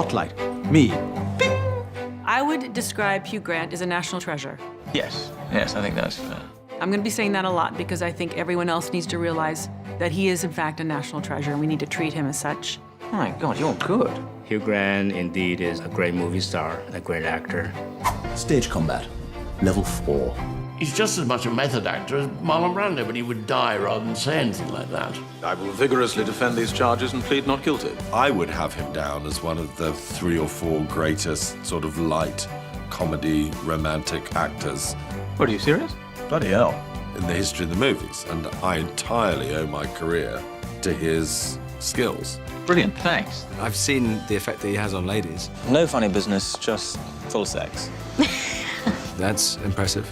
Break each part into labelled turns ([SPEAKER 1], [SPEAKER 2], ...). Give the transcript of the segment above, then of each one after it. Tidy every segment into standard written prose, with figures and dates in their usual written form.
[SPEAKER 1] spotlight. Me. Bing!
[SPEAKER 2] I would describe Hugh Grant as a national treasure.
[SPEAKER 3] Yes, yes, I think that's fair.
[SPEAKER 2] I'm going to be saying that a lot because I think everyone else needs to realize that he is, in fact, a national treasure, and we need to treat him as such.
[SPEAKER 3] Oh my God, you're good.
[SPEAKER 4] Hugh Grant indeed is a great movie star, a great actor.
[SPEAKER 1] Stage combat, level 4.
[SPEAKER 5] He's just as much a method actor as Marlon Brando, but he would die rather than say anything like that.
[SPEAKER 6] I will vigorously defend these charges and plead not guilty.
[SPEAKER 7] I would have him down as one of the 3 or 4 greatest sort of light comedy romantic actors.
[SPEAKER 3] What, are you serious?
[SPEAKER 1] Bloody hell.
[SPEAKER 7] In the history of the movies, and I entirely owe my career to his skills.
[SPEAKER 3] Brilliant, thanks.
[SPEAKER 8] I've seen the effect that he has on ladies.
[SPEAKER 3] No funny business, just full sex.
[SPEAKER 8] That's impressive.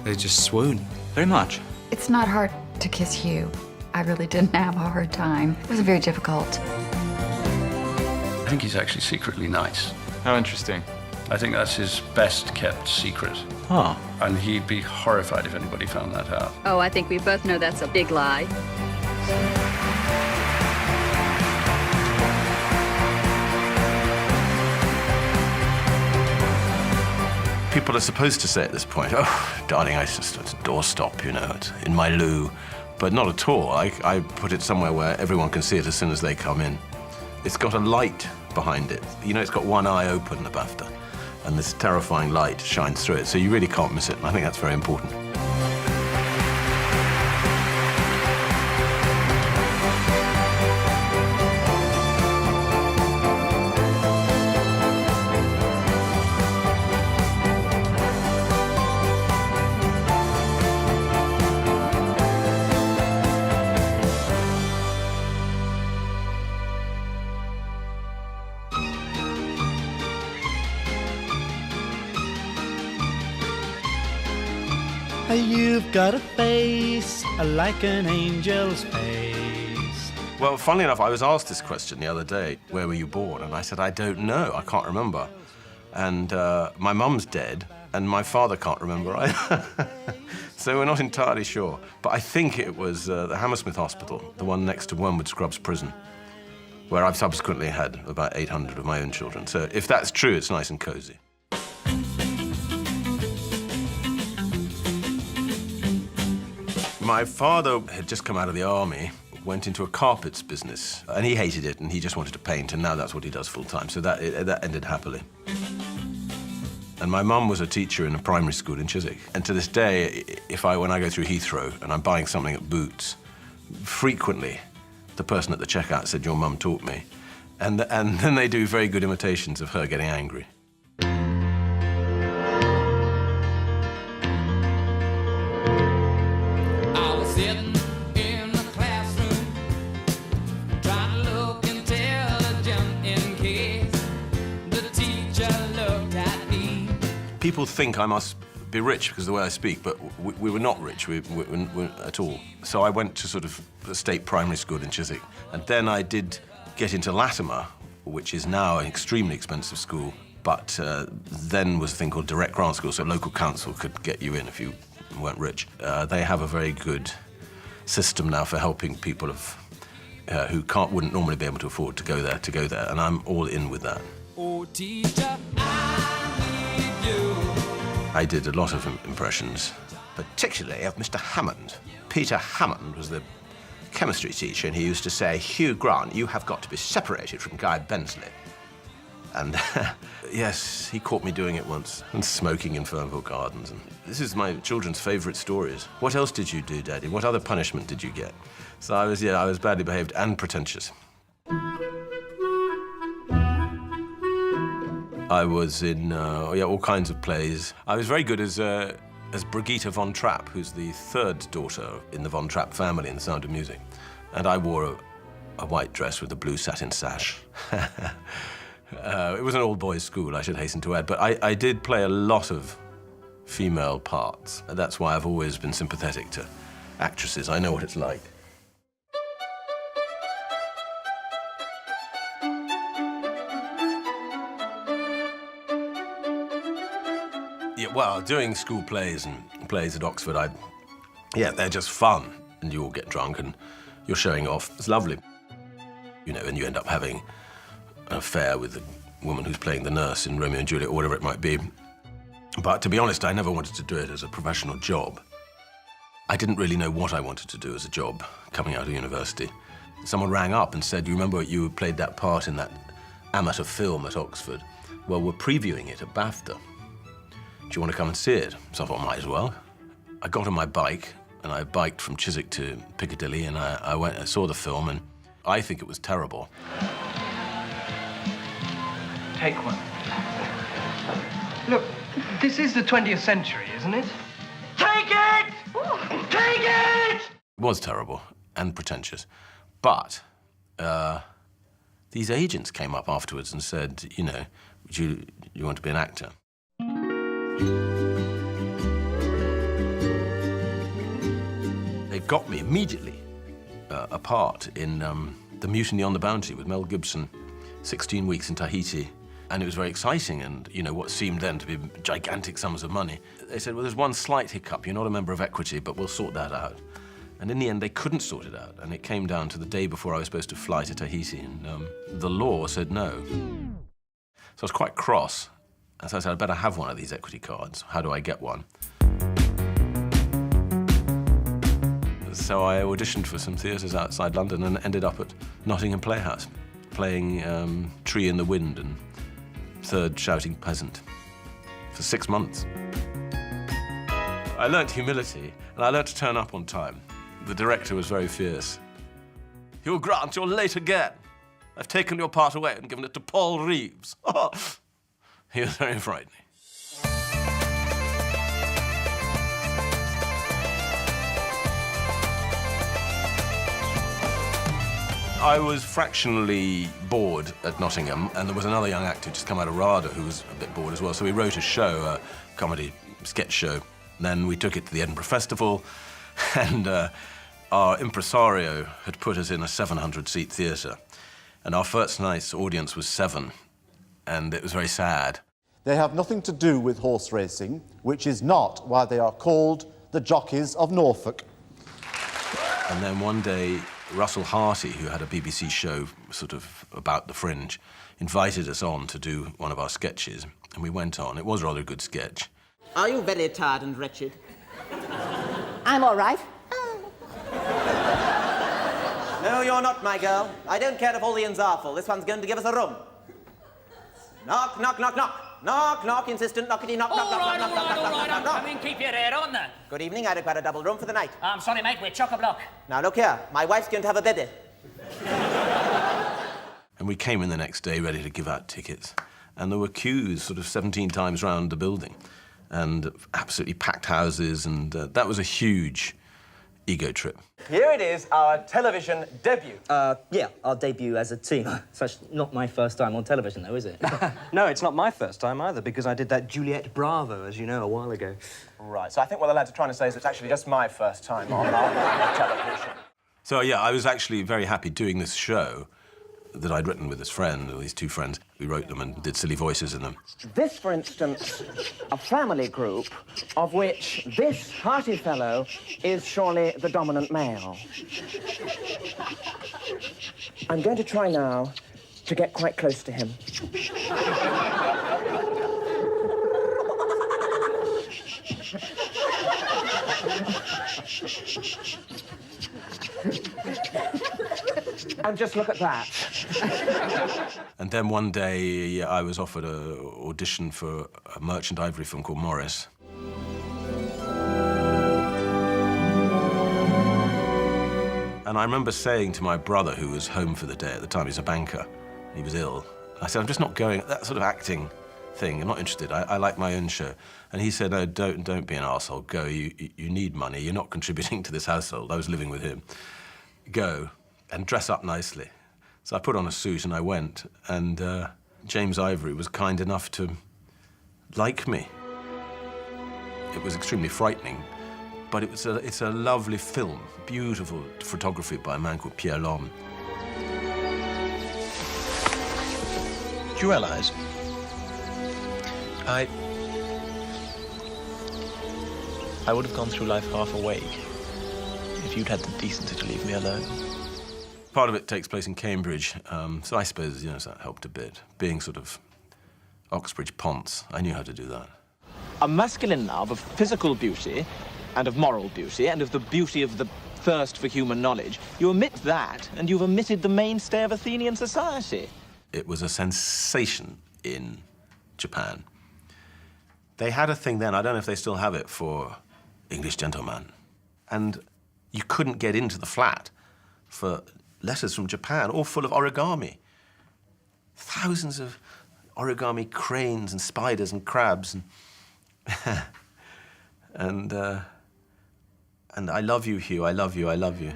[SPEAKER 8] They just swoon.
[SPEAKER 3] Very much.
[SPEAKER 9] It's not hard to kiss Hugh. I really didn't have a hard time. It wasn't very difficult.
[SPEAKER 10] I think he's actually secretly nice.
[SPEAKER 3] How interesting.
[SPEAKER 10] I think that's his best kept secret.
[SPEAKER 3] Huh.
[SPEAKER 10] And he'd be horrified if anybody found that out.
[SPEAKER 11] Oh, I think we both know that's a big lie.
[SPEAKER 7] People are supposed to say at this point, oh, darling, it's a doorstop, you know, it's in my loo. But not at all. I put it somewhere where everyone can see it as soon as they come in. It's got a light behind it. You know, it's got one eye open, the Bafta, and this terrifying light shines through it, so you really can't miss it, and I think that's very important.
[SPEAKER 12] You've got a face like an angel's face.
[SPEAKER 7] Well, funnily enough, I was asked this question the other day, where were you born? And I said, I don't know, I can't remember. And my mum's dead, and my father can't remember either. So we're not entirely sure. But I think it was the Hammersmith Hospital, the one next to Wormwood Scrubs Prison, where I've subsequently had about 800 of my own children. So if that's true, it's nice and cozy. My father had just come out of the army, went into a carpets business, and he hated it, and he just wanted to paint, and now that's what he does full-time, so that ended happily. And my mum was a teacher in a primary school in Chiswick, and to this day, when I go through Heathrow and I'm buying something at Boots, frequently the person at the checkout said, your mum taught me, and then they do very good imitations of her getting angry. People think I must be rich because of the way I speak, but we were not rich we at all. So I went to sort of the state primary school in Chiswick, and then I did get into Latimer, which is now an extremely expensive school, but then was a thing called direct grant school, so local council could get you in if you weren't rich. They have a very good system now for helping people who wouldn't normally be able to afford to go there, and I'm all in with that.
[SPEAKER 12] Oh, teacher,
[SPEAKER 7] I did a lot of impressions, particularly of Mr. Hammond. Peter Hammond was the chemistry teacher, and he used to say, Hugh Grant, you have got to be separated from Guy Bensley. And yes, he caught me doing it once, and smoking in Fernville Gardens. And this is my children's favourite stories. What else did you do, Daddy? What other punishment did you get? So I was badly behaved and pretentious. I was in all kinds of plays. I was very good as Brigitte von Trapp, who's the third daughter in the von Trapp family in The Sound of Music. And I wore a white dress with a blue satin sash. It was an all-boys school, I should hasten to add, but I did play a lot of female parts. That's why I've always been sympathetic to actresses. I know what it's like. Yeah, well, doing school plays and plays at Oxford, they're just fun. And you all get drunk and you're showing off. It's lovely. You know, and you end up having an affair with the woman who's playing the nurse in Romeo and Juliet, or whatever it might be. But to be honest, I never wanted to do it as a professional job. I didn't really know what I wanted to do as a job coming out of university. Someone rang up and said, you remember you played that part in that amateur film at Oxford? Well, we're previewing it at Bafta. Do you want to come and see it? So I thought, might as well. I got on my bike, and I biked from Chiswick to Piccadilly, and I saw the film, and I think it was terrible.
[SPEAKER 13] Take one. Look, this is the 20th century, isn't it? Take it! Take it!
[SPEAKER 7] It was terrible and pretentious. But these agents came up afterwards and said, you know, you want to be an actor? They got me immediately a part in The Mutiny on the Bounty with Mel Gibson, 16 weeks in Tahiti. And it was very exciting and, you know, what seemed then to be gigantic sums of money. They said, well, there's one slight hiccup. You're not a member of Equity, but we'll sort that out. And in the end, they couldn't sort it out. And it came down to the day before I was supposed to fly to Tahiti. And the law said no. So I was quite cross. And so I said, I'd better have one of these Equity cards. How do I get one? So I auditioned for some theatres outside London and ended up at Nottingham Playhouse, playing Tree in the Wind and Third Shouting Peasant for 6 months. I learnt humility, and I learnt to turn up on time. The director was very fierce. Hugh Grant, you're late again. I've taken your part away and given it to Paul Reeves. Oh. He was very frightening. I was fractionally bored at Nottingham, and there was another young actor just come out of RADA who was a bit bored as well, so we wrote a show, a comedy sketch show. And then we took it to the Edinburgh Festival, and our impresario had put us in a 700-seat theatre, and our first night's audience was 7, and it was very sad.
[SPEAKER 14] They have nothing to do with horse racing, which is not why they are called the Jockeys of Norfolk.
[SPEAKER 7] And then one day, Russell Harty, who had a BBC show sort of about the fringe, invited us on to do one of our sketches, and we went on. It was a rather good sketch.
[SPEAKER 15] Are you very tired and wretched?
[SPEAKER 16] I'm all right.
[SPEAKER 15] No, you're not, my girl. I don't care if all the inns are full. This one's going to give us a room. Knock, knock, knock, knock. Knock, knock, insistent, knockety, knock, knock, knock, knock, knock, knock, knock, knock, knock.
[SPEAKER 16] Come in, keep your head on there.
[SPEAKER 15] Good evening, I require a double room for the night.
[SPEAKER 16] I'm sorry, mate, we're chock-a-block.
[SPEAKER 15] Now, look here. My wife's going to have a baby.
[SPEAKER 7] And we came in the next day ready to give out tickets, and there were queues sort of 17 times round the building, and absolutely packed houses, and that was a huge ego trip.
[SPEAKER 15] Here it is, our television debut.
[SPEAKER 17] Yeah, our debut as a team. It's not my first time on television, though, is it?
[SPEAKER 15] No, it's not my first time either, because I did that Juliet Bravo, as you know, a while ago. Right, so I think what the lads are trying to say is it's actually just my first time on television.
[SPEAKER 7] So, yeah, I was actually very happy doing this show that I'd written with this friend, or these two friends. We wrote them and did silly voices in them.
[SPEAKER 15] This, for instance, a family group of which this hearty fellow is surely the dominant male. I'm going to try now to get quite close to him. And just look at that.
[SPEAKER 7] And then one day, I was offered an audition for a Merchant Ivory film called Morris. And I remember saying to my brother, who was home for the day at the time, he was a banker, he was ill. I said, I'm just not going, that sort of acting thing, I'm not interested, I like my own show. And he said, no, don't be an arsehole, go, you need money, you're not contributing to this household. I was living with him. Go and dress up nicely. So I put on a suit and I went, and James Ivory was kind enough to like me. It was extremely frightening, but it's a lovely film, beautiful photography by a man called Pierre Lhomme.
[SPEAKER 3] Do you realize I would have gone through life half awake if you'd had the decency to leave me alone.
[SPEAKER 7] Part of it takes place in Cambridge, so I suppose, you know, that helped a bit. Being sort of Oxbridge Ponce, I knew how to do that.
[SPEAKER 18] A masculine love of physical beauty and of moral beauty and of the beauty of the thirst for human knowledge. You omit that, and you've omitted the mainstay of Athenian society.
[SPEAKER 7] It was a sensation in Japan. They had a thing then, I don't know if they still have it, for English gentlemen. And you couldn't get into the flat for letters from Japan, all full of origami. Thousands of origami cranes and spiders and crabs and and I love you, Hugh, I love you, I love you.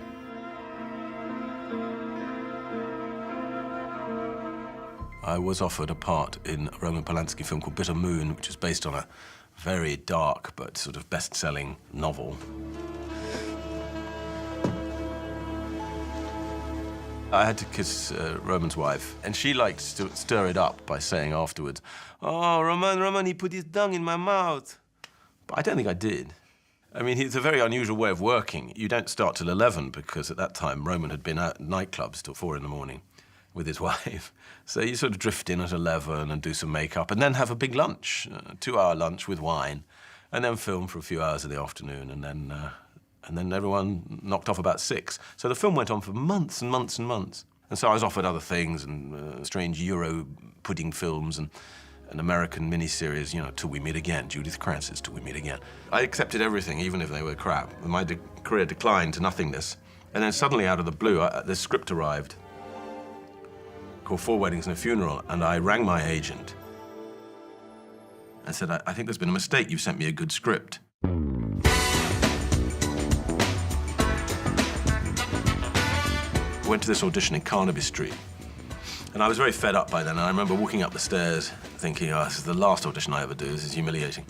[SPEAKER 7] I was offered a part in a Roman Polanski film called Bitter Moon, which is based on a very dark but sort of best-selling novel. I had to kiss Roman's wife, and she liked to stir it up by saying afterwards, "Oh, Roman, he put his tongue in my mouth." But I don't think I did. I mean, it's a very unusual way of working. You don't start till 11, because at that time, Roman had been out at nightclubs till 4 in the morning with his wife. So you sort of drift in at 11 and do some makeup, and then have a big lunch, a 2-hour lunch with wine, and then film for a few hours in the afternoon, and then everyone knocked off about 6. So the film went on for months and months and months. And so I was offered other things, and strange Euro pudding films, and an American miniseries, you know, Till We Meet Again, Judith Kranz's Till We Meet Again. I accepted everything, even if they were crap. My career declined to nothingness. And then suddenly, out of the blue, this script arrived called 4 Weddings and a Funeral, and I rang my agent and said, I think there's been a mistake. You've sent me a good script. I went to this audition in Carnaby Street, and I was very fed up by then. And I remember walking up the stairs thinking, oh, this is the last audition I ever do. This is humiliating.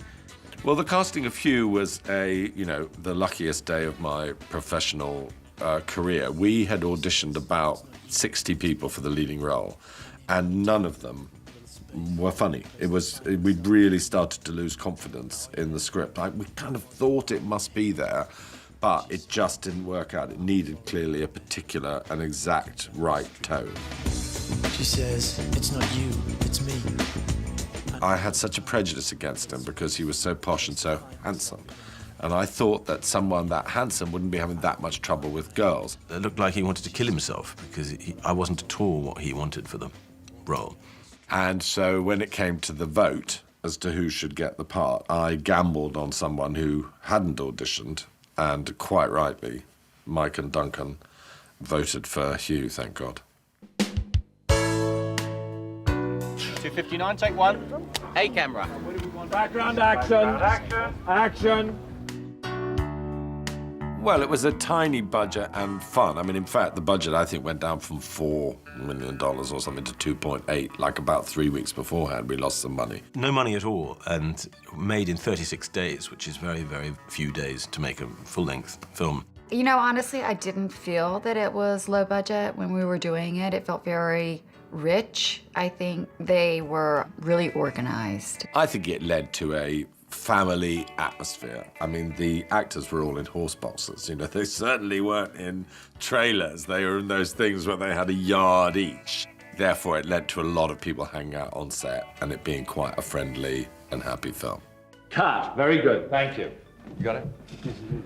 [SPEAKER 19] Well, the casting of Hugh was the luckiest day of my professional career. We had auditioned about 60 people for the leading role, and none of them were funny. We'd really started to lose confidence in the script. We kind of thought it must be there, but it just didn't work out. It needed clearly a particular and exact right tone.
[SPEAKER 20] She says, it's not you, it's me.
[SPEAKER 19] I had such a prejudice against him because he was so posh and so handsome. And I thought that someone that handsome wouldn't be having that much trouble with girls.
[SPEAKER 7] It looked like he wanted to kill himself because I wasn't at all what he wanted for the role.
[SPEAKER 19] And so when it came to the vote as to who should get the part, I gambled on someone who hadn't auditioned, and quite rightly, Mike and Duncan voted for Hugh, thank God.
[SPEAKER 18] 259, take 1. A camera.
[SPEAKER 12] Background action. Action.
[SPEAKER 19] Well, it was a tiny budget and fun. I mean, in fact, the budget, I think, went down from $4 million or something to 2.8, like about 3 weeks beforehand. We lost some money.
[SPEAKER 7] No money at all, and made in 36 days, which is very, very few days to make a full-length film.
[SPEAKER 9] You know, honestly, I didn't feel that it was low budget when we were doing it. It felt very rich. I think they were really organized.
[SPEAKER 19] I think it led to a family atmosphere. I mean, the actors were all in horse boxes. You know, they certainly weren't in trailers. They were in those things where they had a yard each. Therefore, it led to a lot of people hanging out on set and it being quite a friendly and happy film.
[SPEAKER 12] Cut. Very good. Thank you.
[SPEAKER 18] You got it?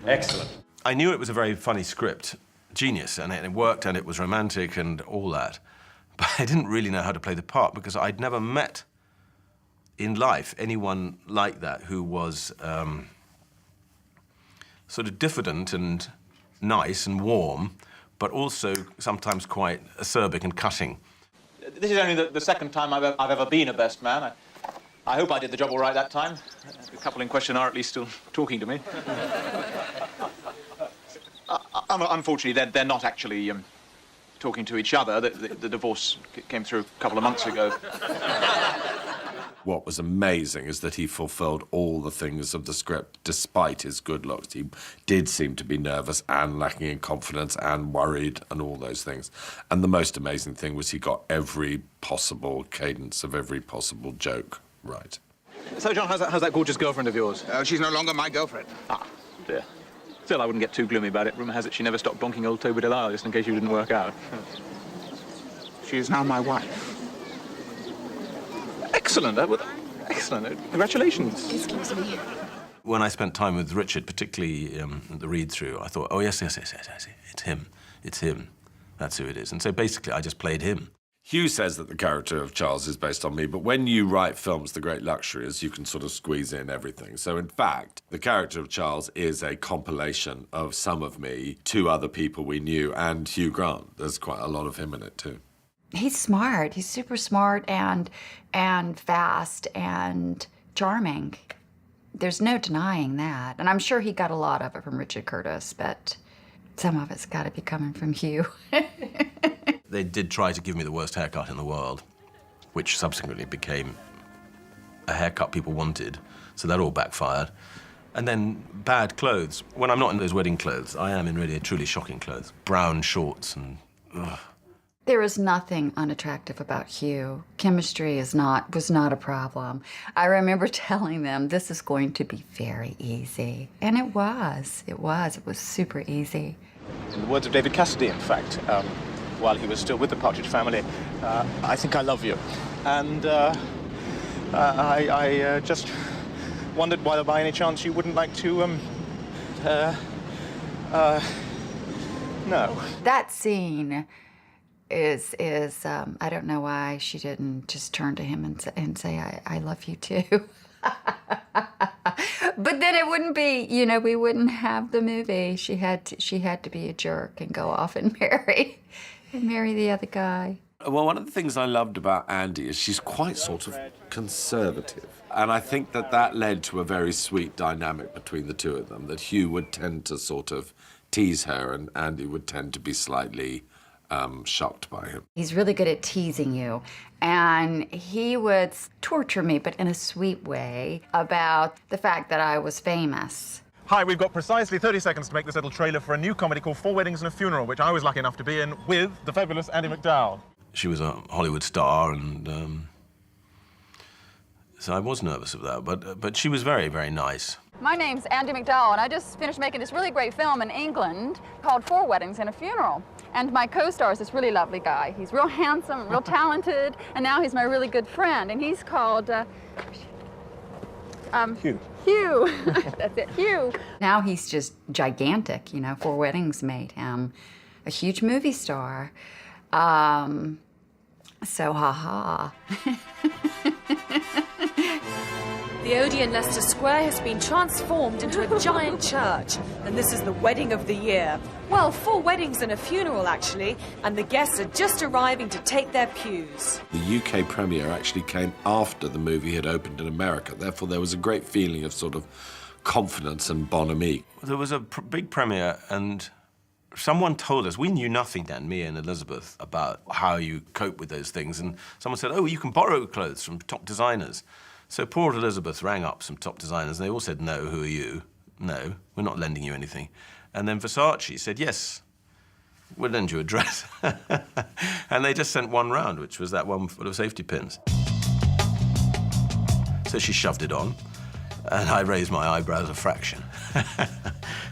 [SPEAKER 12] Excellent.
[SPEAKER 7] I knew it was a very funny script, genius, and it worked and it was romantic and all that. But I didn't really know how to play the part because I'd never met in life anyone like that who was sort of diffident and nice and warm, but also sometimes quite acerbic and cutting.
[SPEAKER 18] This is only the second time I've ever been a best man. I hope I did the job all right that time. The couple in question are at least still talking to me. Unfortunately, they're not actually talking to each other. The divorce came through a couple of months ago.
[SPEAKER 19] What was amazing is that he fulfilled all the things of the script despite his good looks. He did seem to be nervous and lacking in confidence and worried and all those things. And the most amazing thing was he got every possible cadence of every possible joke right.
[SPEAKER 18] So, John, how's that gorgeous girlfriend of yours?
[SPEAKER 3] She's no longer my girlfriend.
[SPEAKER 18] Ah, dear.
[SPEAKER 6] Still, I wouldn't get too gloomy about it. Rumour has it she never stopped bonking old Toby Delisle just in case you didn't work out. She is now my wife. Excellent. Excellent. Congratulations.
[SPEAKER 16] Excuse me.
[SPEAKER 7] When I spent time with Richard, particularly the read-through, I thought, oh, yes, it's him. It's him. That's who it is. And so basically, I just played him.
[SPEAKER 19] Hugh says that the character of Charles is based on me, but when you write films, the great luxury is you can sort of squeeze in everything. So, in fact, the character of Charles is a compilation of some of me, 2 other people we knew, and Hugh Grant. There's quite a lot of him in it, too.
[SPEAKER 9] He's smart. He's super smart and fast and charming. There's no denying that. And I'm sure he got a lot of it from Richard Curtis, but some of it's got to be coming from Hugh.
[SPEAKER 7] They did try to give me the worst haircut in the world, which subsequently became a haircut people wanted, so that all backfired. And then bad clothes. When I'm not in those wedding clothes, I am in really truly shocking clothes. Brown shorts and... ugh.
[SPEAKER 9] There is nothing unattractive about Hugh. Chemistry was not a problem. I remember telling them this is going to be very easy. And it was. It was super easy.
[SPEAKER 18] In the words of David Cassidy, in fact, while he was still with the Partridge Family, I think I love you. And I just wondered whether by any chance you wouldn't like to, no.
[SPEAKER 9] That scene is I don't know why she didn't just turn to him and say, I love you too. But then it wouldn't be, you know, we wouldn't have the movie. She had to be a jerk and go off and marry the other guy.
[SPEAKER 19] Well, one of the things I loved about Andy is she's quite sort of conservative. And I think that led to a very sweet dynamic between the two of them, that Hugh would tend to sort of tease her and Andy would tend to be slightly shocked by him.
[SPEAKER 9] He's really good at teasing you. And he would torture me, but in a sweet way, about the fact that I was famous.
[SPEAKER 18] Hi, we've got precisely 30 seconds to make this little trailer for a new comedy called 4 Weddings and a Funeral, which I was lucky enough to be in with the fabulous Andie MacDowell.
[SPEAKER 7] She was a Hollywood star, and so I was nervous of that, but she was very, very nice.
[SPEAKER 11] My name's Andie MacDowell, and I just finished making this really great film in England called 4 Weddings and a Funeral. And my co-star is this really lovely guy. He's real handsome, real talented, and now he's my really good friend, and he's called,
[SPEAKER 18] Hugh.
[SPEAKER 11] Hugh. That's it, Hugh.
[SPEAKER 9] Now he's just gigantic, you know. 4 Weddings made him a huge movie star. So ha-ha.
[SPEAKER 21] The Odeon Leicester Square has been transformed into a giant church, and this is the wedding of the year. Well, 4 weddings and a funeral, actually, and the guests are just arriving to take their pews.
[SPEAKER 19] The UK premiere actually came after the movie had opened in America. Therefore, there was a great feeling of sort of confidence and bonhomie.
[SPEAKER 7] There was a big premiere, and someone told us, we knew nothing then, me and Elizabeth, about how you cope with those things, and someone said, oh, you can borrow clothes from top designers. So poor Elizabeth rang up some top designers, and they all said, no, who are you? No, we're not lending you anything. And then Versace said, yes, we'll lend you a dress. And they just sent one round, which was that one full of safety pins. So she shoved it on, and I raised my eyebrows a fraction.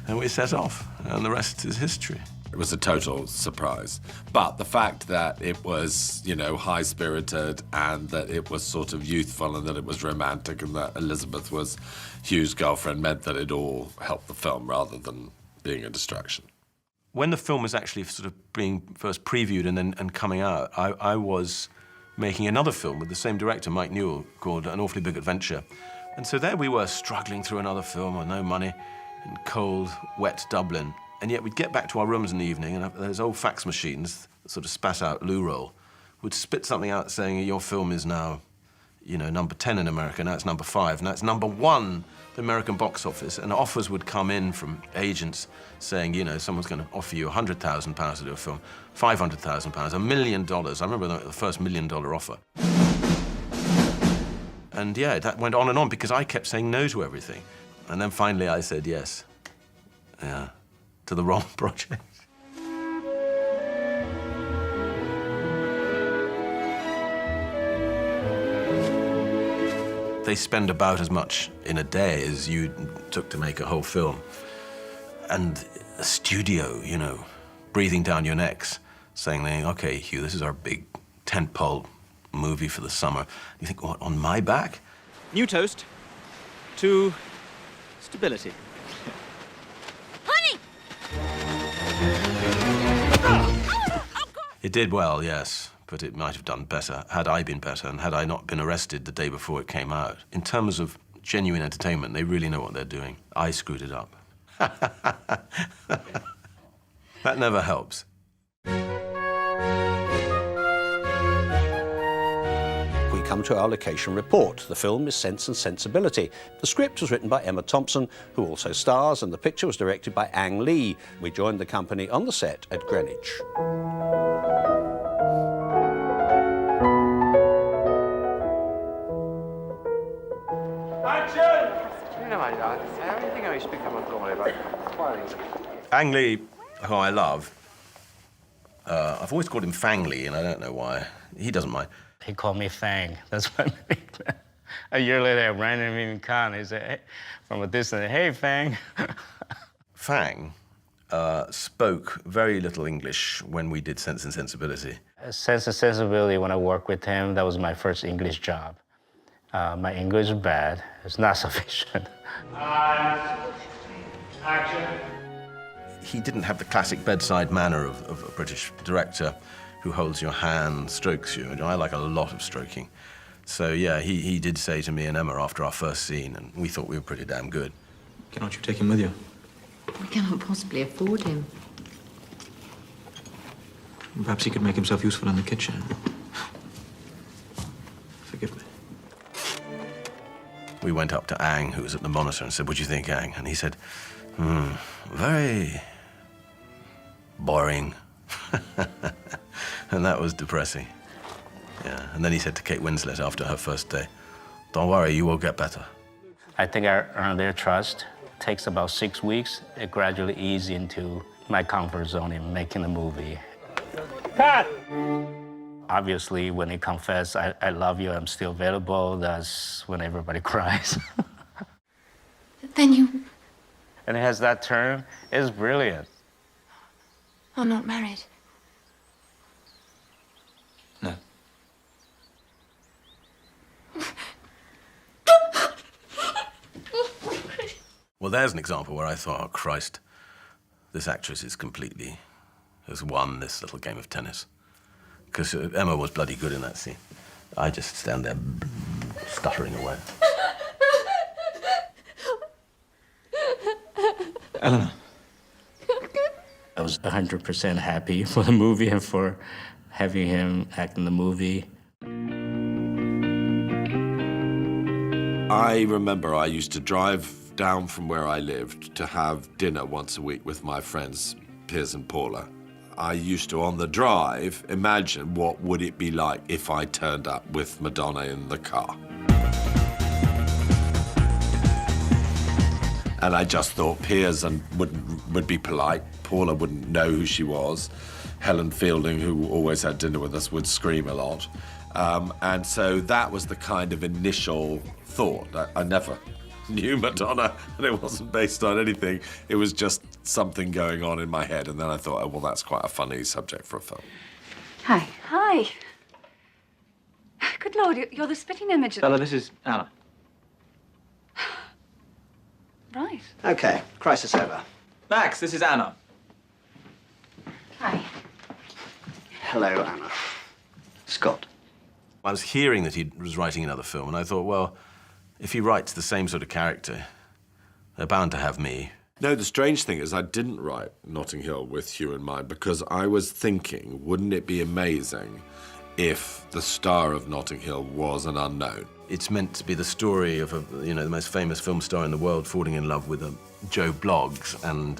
[SPEAKER 7] And we set off, and the rest is history.
[SPEAKER 19] It was a total surprise. But the fact that it was, you know, high-spirited and that it was sort of youthful and that it was romantic and that Elizabeth was Hugh's girlfriend meant that it all helped the film rather than being a distraction.
[SPEAKER 7] When the film was actually sort of being first previewed and coming out, I was making another film with the same director, Mike Newell, called An Awfully Big Adventure. And so there we were struggling through another film with no money in cold, wet Dublin. And yet we'd get back to our rooms in the evening and those old fax machines that sort of spat out loo roll would spit something out saying your film is now, you know, number 10 in America, now it's number 5, now it's number 1, the American box office. And offers would come in from agents saying, you know, someone's going to offer you £100,000 to do a film, £500,000, $1 million. I remember the first $1 million offer. And yeah, that went on and on because I kept saying no to everything. And then finally I said yes. Yeah. To the wrong project. They spend about as much in a day as you took to make a whole film. and a studio, you know, breathing down your necks, saying, okay, Hugh, this is our big tentpole movie for the summer. You think, what, on my back?
[SPEAKER 6] New toast to stability.
[SPEAKER 16] Honey!
[SPEAKER 7] It did well, yes, but it might have done better had I been better and had I not been arrested the day before it came out. In terms of genuine entertainment, they really know what they're doing. I screwed it up. That never helps.
[SPEAKER 2] We come to our location report. The film is Sense and Sensibility. The script was written by Emma Thompson, who also stars, and the picture was directed by Ang Lee. We joined the company on the set at Greenwich.
[SPEAKER 7] Ang Lee, who I love, I've always called him Fang Lee, and I don't know why. He doesn't mind.
[SPEAKER 4] He called me Fang. That's what a year later, I ran him in con. He said, hey, from a distance, hey, Fang.
[SPEAKER 7] Fang spoke very little English when we did Sense and Sensibility.
[SPEAKER 4] Sense and Sensibility, when I worked with him, that was my first English job. My English is bad. It's not sufficient.
[SPEAKER 7] Action. He didn't have the classic bedside manner of a British director who holds your hand, strokes you. And I like a lot of stroking. So, yeah, he did say to me and Emma after our first scene, and we thought we were pretty damn good.
[SPEAKER 6] Cannot you take him with you?
[SPEAKER 22] We cannot possibly afford him.
[SPEAKER 6] Perhaps he could make himself useful in the kitchen. Forgive me.
[SPEAKER 7] We went up to Ang, who was at the monitor, and said, what do you think, Ang? And he said, very boring. And that was depressing. Yeah. And then he said to Kate Winslet after her first day, don't worry, you will get better.
[SPEAKER 4] I think I earned their trust. It takes about 6 weeks. It gradually eased into my comfort zone in making the movie. Cut! Obviously, when he confessed, I love you, I'm still available, that's when everybody cries.
[SPEAKER 22] Then you
[SPEAKER 4] And it has that turn. It's brilliant.
[SPEAKER 22] are not married.
[SPEAKER 6] No.
[SPEAKER 7] Well, there's an example where I thought, oh, Christ, this actress has won this little game of tennis. Because Emma was bloody good in that scene. I just stand there stuttering away.
[SPEAKER 6] Eleanor.
[SPEAKER 4] I was 100% happy for the movie and for having him act in the movie.
[SPEAKER 19] I remember I used to drive down from where I lived to have dinner once a week with my friends, Piers and Paula. I used to, on the drive, imagine what would it be like if I turned up with Madonna in the car. And I just thought Piers would be polite, Paula wouldn't know who she was, Helen Fielding, who always had dinner with us, would scream a lot. And so that was the kind of initial thought. I never knew Madonna, and it wasn't based on anything. It was just something going on in my head, and then I thought, oh, well, that's quite a funny subject for a film.
[SPEAKER 22] Hi. Hi. Good Lord, you're the spitting image of...
[SPEAKER 6] Bella, this is Anna.
[SPEAKER 22] Right.
[SPEAKER 6] Okay, crisis over. Max, this is Anna.
[SPEAKER 22] Hi.
[SPEAKER 6] Hello, Anna. Scott.
[SPEAKER 7] I was hearing that he was writing another film, and I thought, well, if he writes the same sort of character, they're bound to have me.
[SPEAKER 19] No, the strange thing is I didn't write Notting Hill with Hugh in mind because I was thinking, wouldn't it be amazing if the star of Notting Hill was an unknown?
[SPEAKER 7] It's meant to be the story of the most famous film star in the world falling in love with Joe Bloggs, and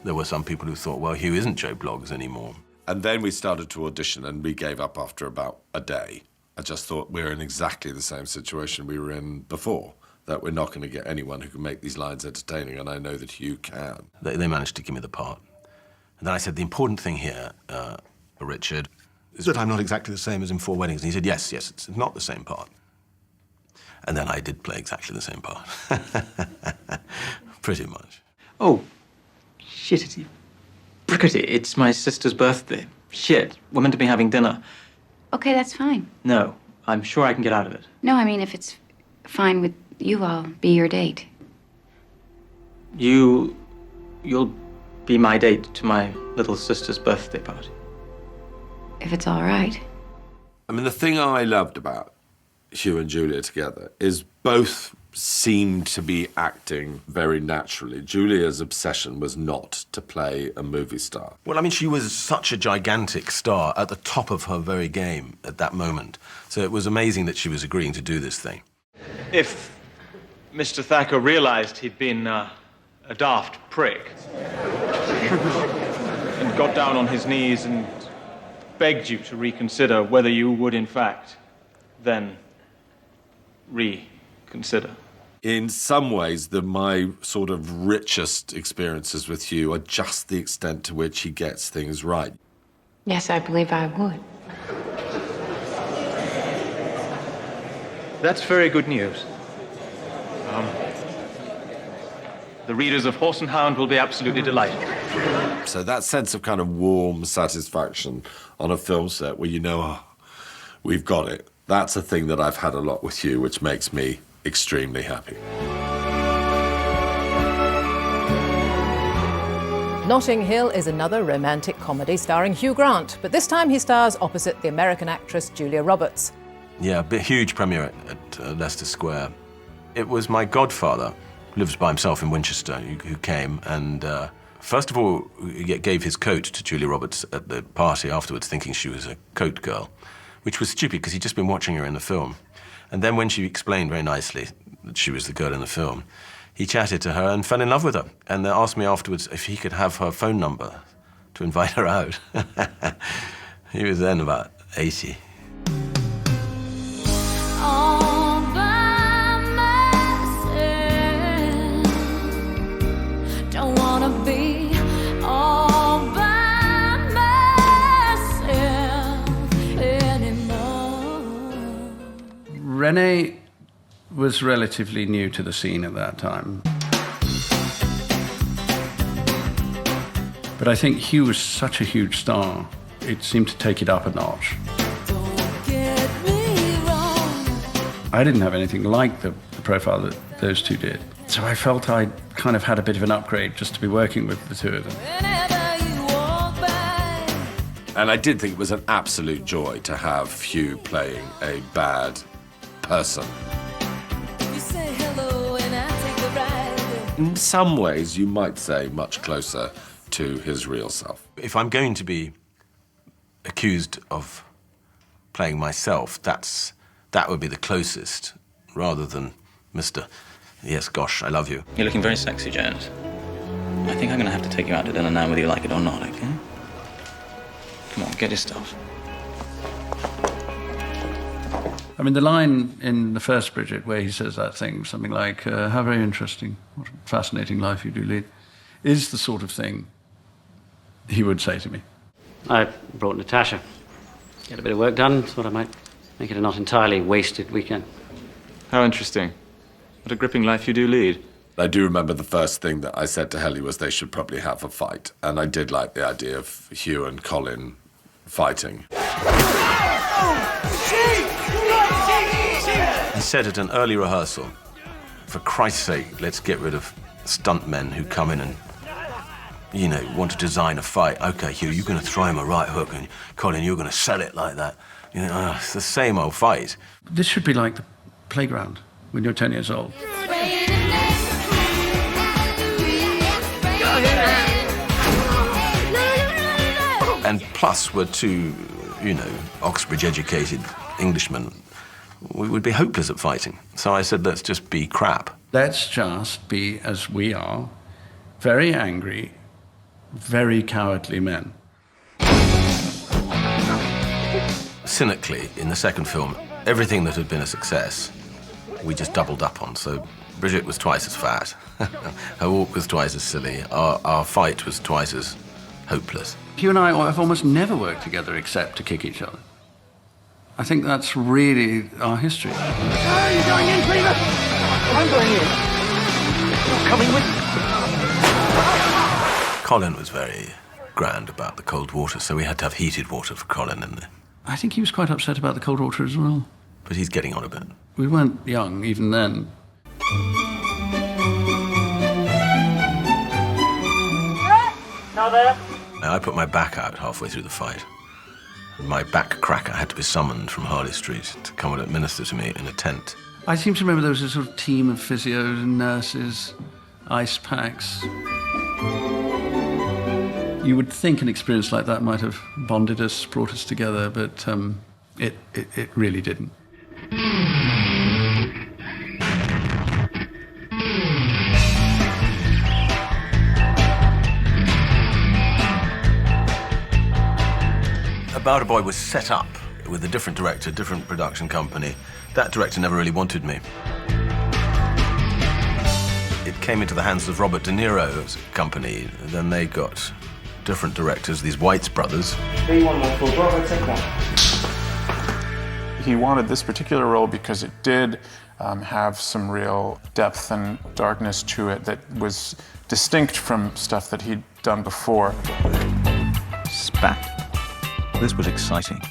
[SPEAKER 7] there were some people who thought, well, Hugh isn't Joe Bloggs anymore.
[SPEAKER 19] And then we started to audition, and we gave up after about a day. I just thought we're in exactly the same situation we were in before, that we're not going to get anyone who can make these lines entertaining, and I know that Hugh can.
[SPEAKER 7] They managed to give me the part. And then I said, the important thing here, Richard, is that I'm not exactly the same as in Four Weddings. And he said, yes, it's not the same part. And then I did play exactly the same part. Pretty much.
[SPEAKER 6] Oh,
[SPEAKER 18] Shit, Bridget, it's my sister's birthday. Shit, we're meant to be having dinner.
[SPEAKER 22] Okay, that's fine.
[SPEAKER 18] No, I'm sure I can get out of it.
[SPEAKER 22] No, I mean, if it's fine with you, I'll be your date.
[SPEAKER 18] You'll be my date to my little sister's birthday party.
[SPEAKER 22] If it's all right.
[SPEAKER 19] I mean, the thing I loved about Hugh and Julia together is both seemed to be acting very naturally. Julia's obsession was not to play a movie star.
[SPEAKER 7] Well, I mean, she was such a gigantic star at the top of her very game at that moment. So it was amazing that she was agreeing to do this thing.
[SPEAKER 6] If Mr. Thacker realized he'd been a daft prick and got down on his knees and begged you to reconsider whether you would, in fact, then reconsider.
[SPEAKER 19] In some ways, my sort of richest experiences with Hugh are just the extent to which he gets things right.
[SPEAKER 22] Yes, I believe I would.
[SPEAKER 6] That's very good news. The readers of Horse and Hound will be absolutely delighted.
[SPEAKER 19] So that sense of kind of warm satisfaction on a film set where you know, oh, we've got it, that's a thing that I've had a lot with Hugh, which makes me extremely happy.
[SPEAKER 1] Notting Hill is another romantic comedy starring Hugh Grant, but this time he stars opposite the American actress Julia Roberts.
[SPEAKER 7] Yeah, a huge premiere at Leicester Square. It was my godfather, who lives by himself in Winchester, who came and, first of all, he gave his coat to Julia Roberts at the party afterwards, thinking she was a coat girl, which was stupid because he'd just been watching her in the film. And then when she explained very nicely that she was the girl in the film, he chatted to her and fell in love with her, and asked me afterwards if he could have her phone number to invite her out. He was then about 80.
[SPEAKER 10] Renee was relatively new to the scene at that time. But I think Hugh was such a huge star, it seemed to take it up a notch. I didn't have anything like the profile that those two did. So I felt I kind of had a bit of an upgrade just to be working with the two of them.
[SPEAKER 19] And I did think it was an absolute joy to have Hugh playing a bad person. In some ways, you might say much closer to his real self.
[SPEAKER 7] If I'm going to be accused of playing myself, that would be the closest, rather than Mr. Yes, gosh, I love you.
[SPEAKER 18] You're looking very sexy, James. I think I'm going to have to take you out to dinner now, whether you like it or not, okay? Come on, get your stuff.
[SPEAKER 10] I mean, the line in the first Bridget where he says that thing, something like, how very interesting, what a fascinating life you do lead, is the sort of thing he would say to me.
[SPEAKER 5] I brought Natasha. Get a bit of work done, thought I might make it a not entirely wasted weekend.
[SPEAKER 6] How interesting. What a gripping life you do lead.
[SPEAKER 19] I do remember the first thing that I said to Helly was they should probably have a fight. And I did like the idea of Hugh and Colin fighting.
[SPEAKER 7] He said at an early rehearsal, for Christ's sake, let's get rid of stuntmen who come in and, you know, want to design a fight. Okay, Hugh, you're going to throw him a right hook, and Colin, you're going to sell it like that. You know, it's the same old fight.
[SPEAKER 10] This should be like the playground when you're 10 years old.
[SPEAKER 7] And plus, we're two, you know, Oxbridge-educated Englishmen. We would be hopeless at fighting. So I said, let's just be crap.
[SPEAKER 10] Let's just be, as we are, very angry, very cowardly men.
[SPEAKER 7] Cynically, in the second film, everything that had been a success, we just doubled up on. So Bridget was twice as fat. Her walk was twice as silly. Our fight was twice as hopeless.
[SPEAKER 10] Hugh and I have almost never worked together except to kick each other. I think that's really our history.
[SPEAKER 13] Are you going in, Peter? I'm going in. You're coming with me.
[SPEAKER 7] Colin was very grand about the cold water, so we had to have heated water for Colin, and
[SPEAKER 10] I think he was quite upset about the cold water as well.
[SPEAKER 7] but he's getting on a bit.
[SPEAKER 10] We weren't young even then.
[SPEAKER 18] Now there.
[SPEAKER 7] I put my back out halfway through the fight. My back cracker had to be summoned from Harley Street to come and administer to me in a tent.
[SPEAKER 10] I seem to remember there was a sort of team of physios and nurses, ice packs. You would think an experience like that might have bonded us, brought us together, but it really didn't.
[SPEAKER 7] About a Boy was set up with a different director, different production company. That director never really wanted me. It came into the hands of Robert De Niro's company. Then they got different directors, these Whites brothers.
[SPEAKER 6] 3-1-1-4, Bravo, take one. He wanted this particular role because it did have some real depth and darkness to it that was distinct from stuff that he'd done before.
[SPEAKER 8] Spat. This was exciting.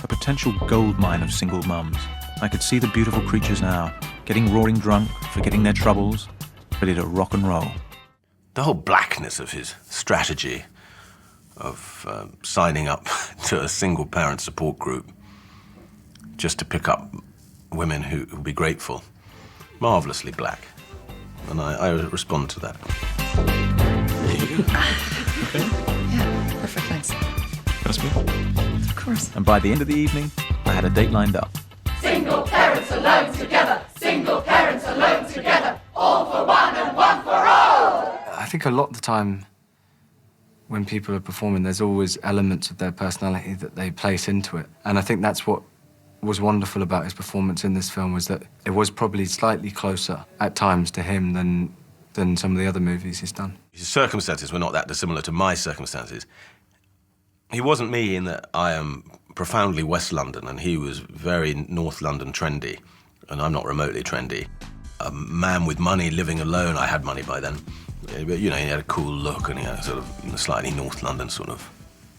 [SPEAKER 8] A potential goldmine of single mums. I could see the beautiful creatures now, getting roaring drunk, forgetting their troubles, ready to rock and roll.
[SPEAKER 7] The whole blackness of his strategy of signing up to a single-parent support group just to pick up women who would be grateful. Marvelously black. And I respond to that.
[SPEAKER 8] There you go. Okay.
[SPEAKER 9] Yeah, perfect, thanks.
[SPEAKER 8] Trust me?
[SPEAKER 9] Of course.
[SPEAKER 8] And by the end of the evening, I had a date lined up.
[SPEAKER 14] Single parents alone together, single parents alone together, all for one and one for all.
[SPEAKER 23] I think a lot of the time when people are performing, there's always elements of their personality that they place into it. And I think that's what was wonderful about his performance in this film, was that it was probably slightly closer at times to him than some of the other movies he's done.
[SPEAKER 7] His circumstances were not that dissimilar to my circumstances. He wasn't me in that I am profoundly West London and he was very North London trendy, and I'm not remotely trendy. A man with money living alone. I had money by then. But, you know, he had a cool look and he had a sort of slightly North London sort of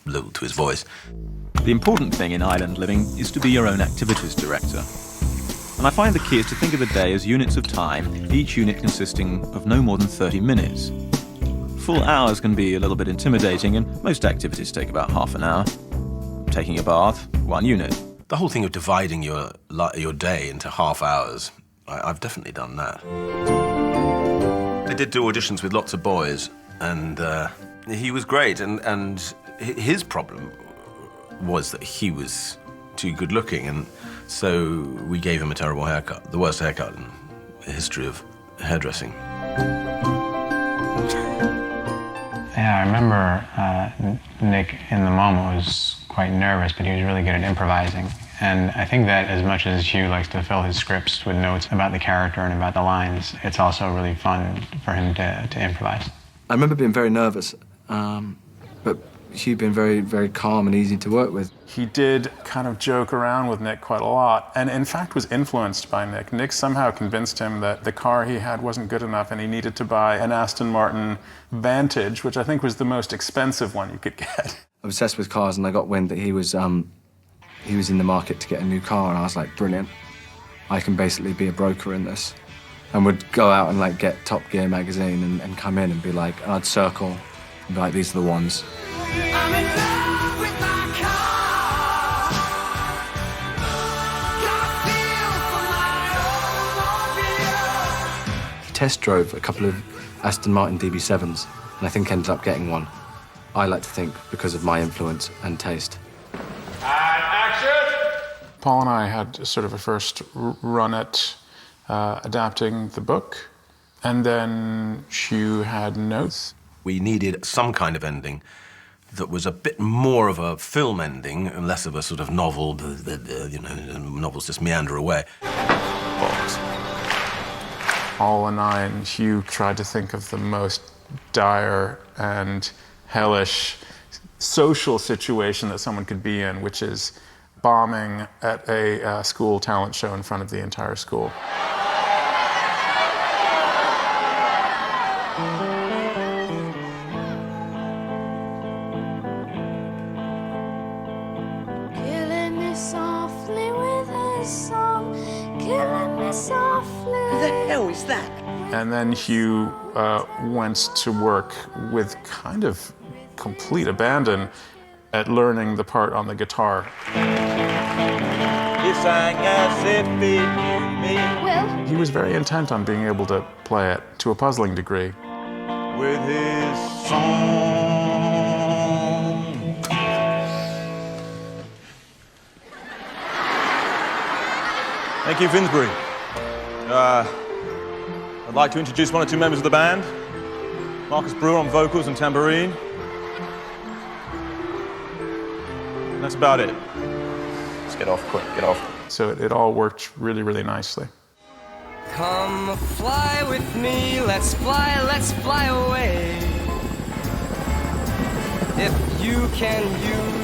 [SPEAKER 7] lilt to his voice.
[SPEAKER 8] The important thing in island living is to be your own activities director. And I find the key is to think of a day as units of time, each unit consisting of no more than 30 minutes. Full hours can be a little bit intimidating, and most activities take about half an hour. Taking a bath, 1 unit.
[SPEAKER 7] The whole thing of dividing your day into half hours, I've definitely done that. I did do auditions with lots of boys, and he was great, and his problem was that he was too good looking, and so we gave him a terrible haircut, the worst haircut in the history of hairdressing.
[SPEAKER 24] Yeah, I remember Nick in the moment was quite nervous, but he was really good at improvising. And I think that as much as Hugh likes to fill his scripts with notes about the character and about the lines, it's also really fun for him to improvise.
[SPEAKER 23] I remember being very nervous, but Hugh being very, very calm and easy to work with.
[SPEAKER 6] He did kind of joke around with Nick quite a lot, and in fact was influenced by Nick. Nick somehow convinced him that the car he had wasn't good enough and he needed to buy an Aston Martin Vantage, which I think was the most expensive one you could get.
[SPEAKER 23] I'm obsessed with cars, and I got wind that he was in the market to get a new car, and I was like, brilliant. I can basically be a broker in this. And would go out and like get Top Gear magazine and come in and be like, and I'd circle and be like, these are the ones.
[SPEAKER 14] I'm in love with my car. Got a feel for my automobile.
[SPEAKER 23] He test drove a couple of Aston Martin DB7s, and I think ended up getting one. I like to think because of my influence and taste.
[SPEAKER 6] Paul and I had sort of a first run at adapting the book, and then Hugh had notes.
[SPEAKER 7] We needed some kind of ending that was a bit more of a film ending and less of a sort of novel, you know, novels just meander away.
[SPEAKER 6] Paul and I and Hugh tried to think of the most dire and hellish social situation that someone could be in, which is bombing at a school talent show in front of the entire school.
[SPEAKER 18] the hell is that?
[SPEAKER 6] And then Hugh went to work with kind of complete abandon at learning the part on the guitar.
[SPEAKER 18] He sang as if he knew me.
[SPEAKER 22] Will?
[SPEAKER 6] He was very intent on being able to play it to a puzzling degree.
[SPEAKER 18] With his song.
[SPEAKER 12] Thank you, Finsbury. I'd like to introduce one or two members of the band. Marcus Brewer on vocals and tambourine. And that's about it. Let's get off quick, get off.
[SPEAKER 6] So it all worked really, really nicely.
[SPEAKER 15] Come fly with me, let's fly away. If you can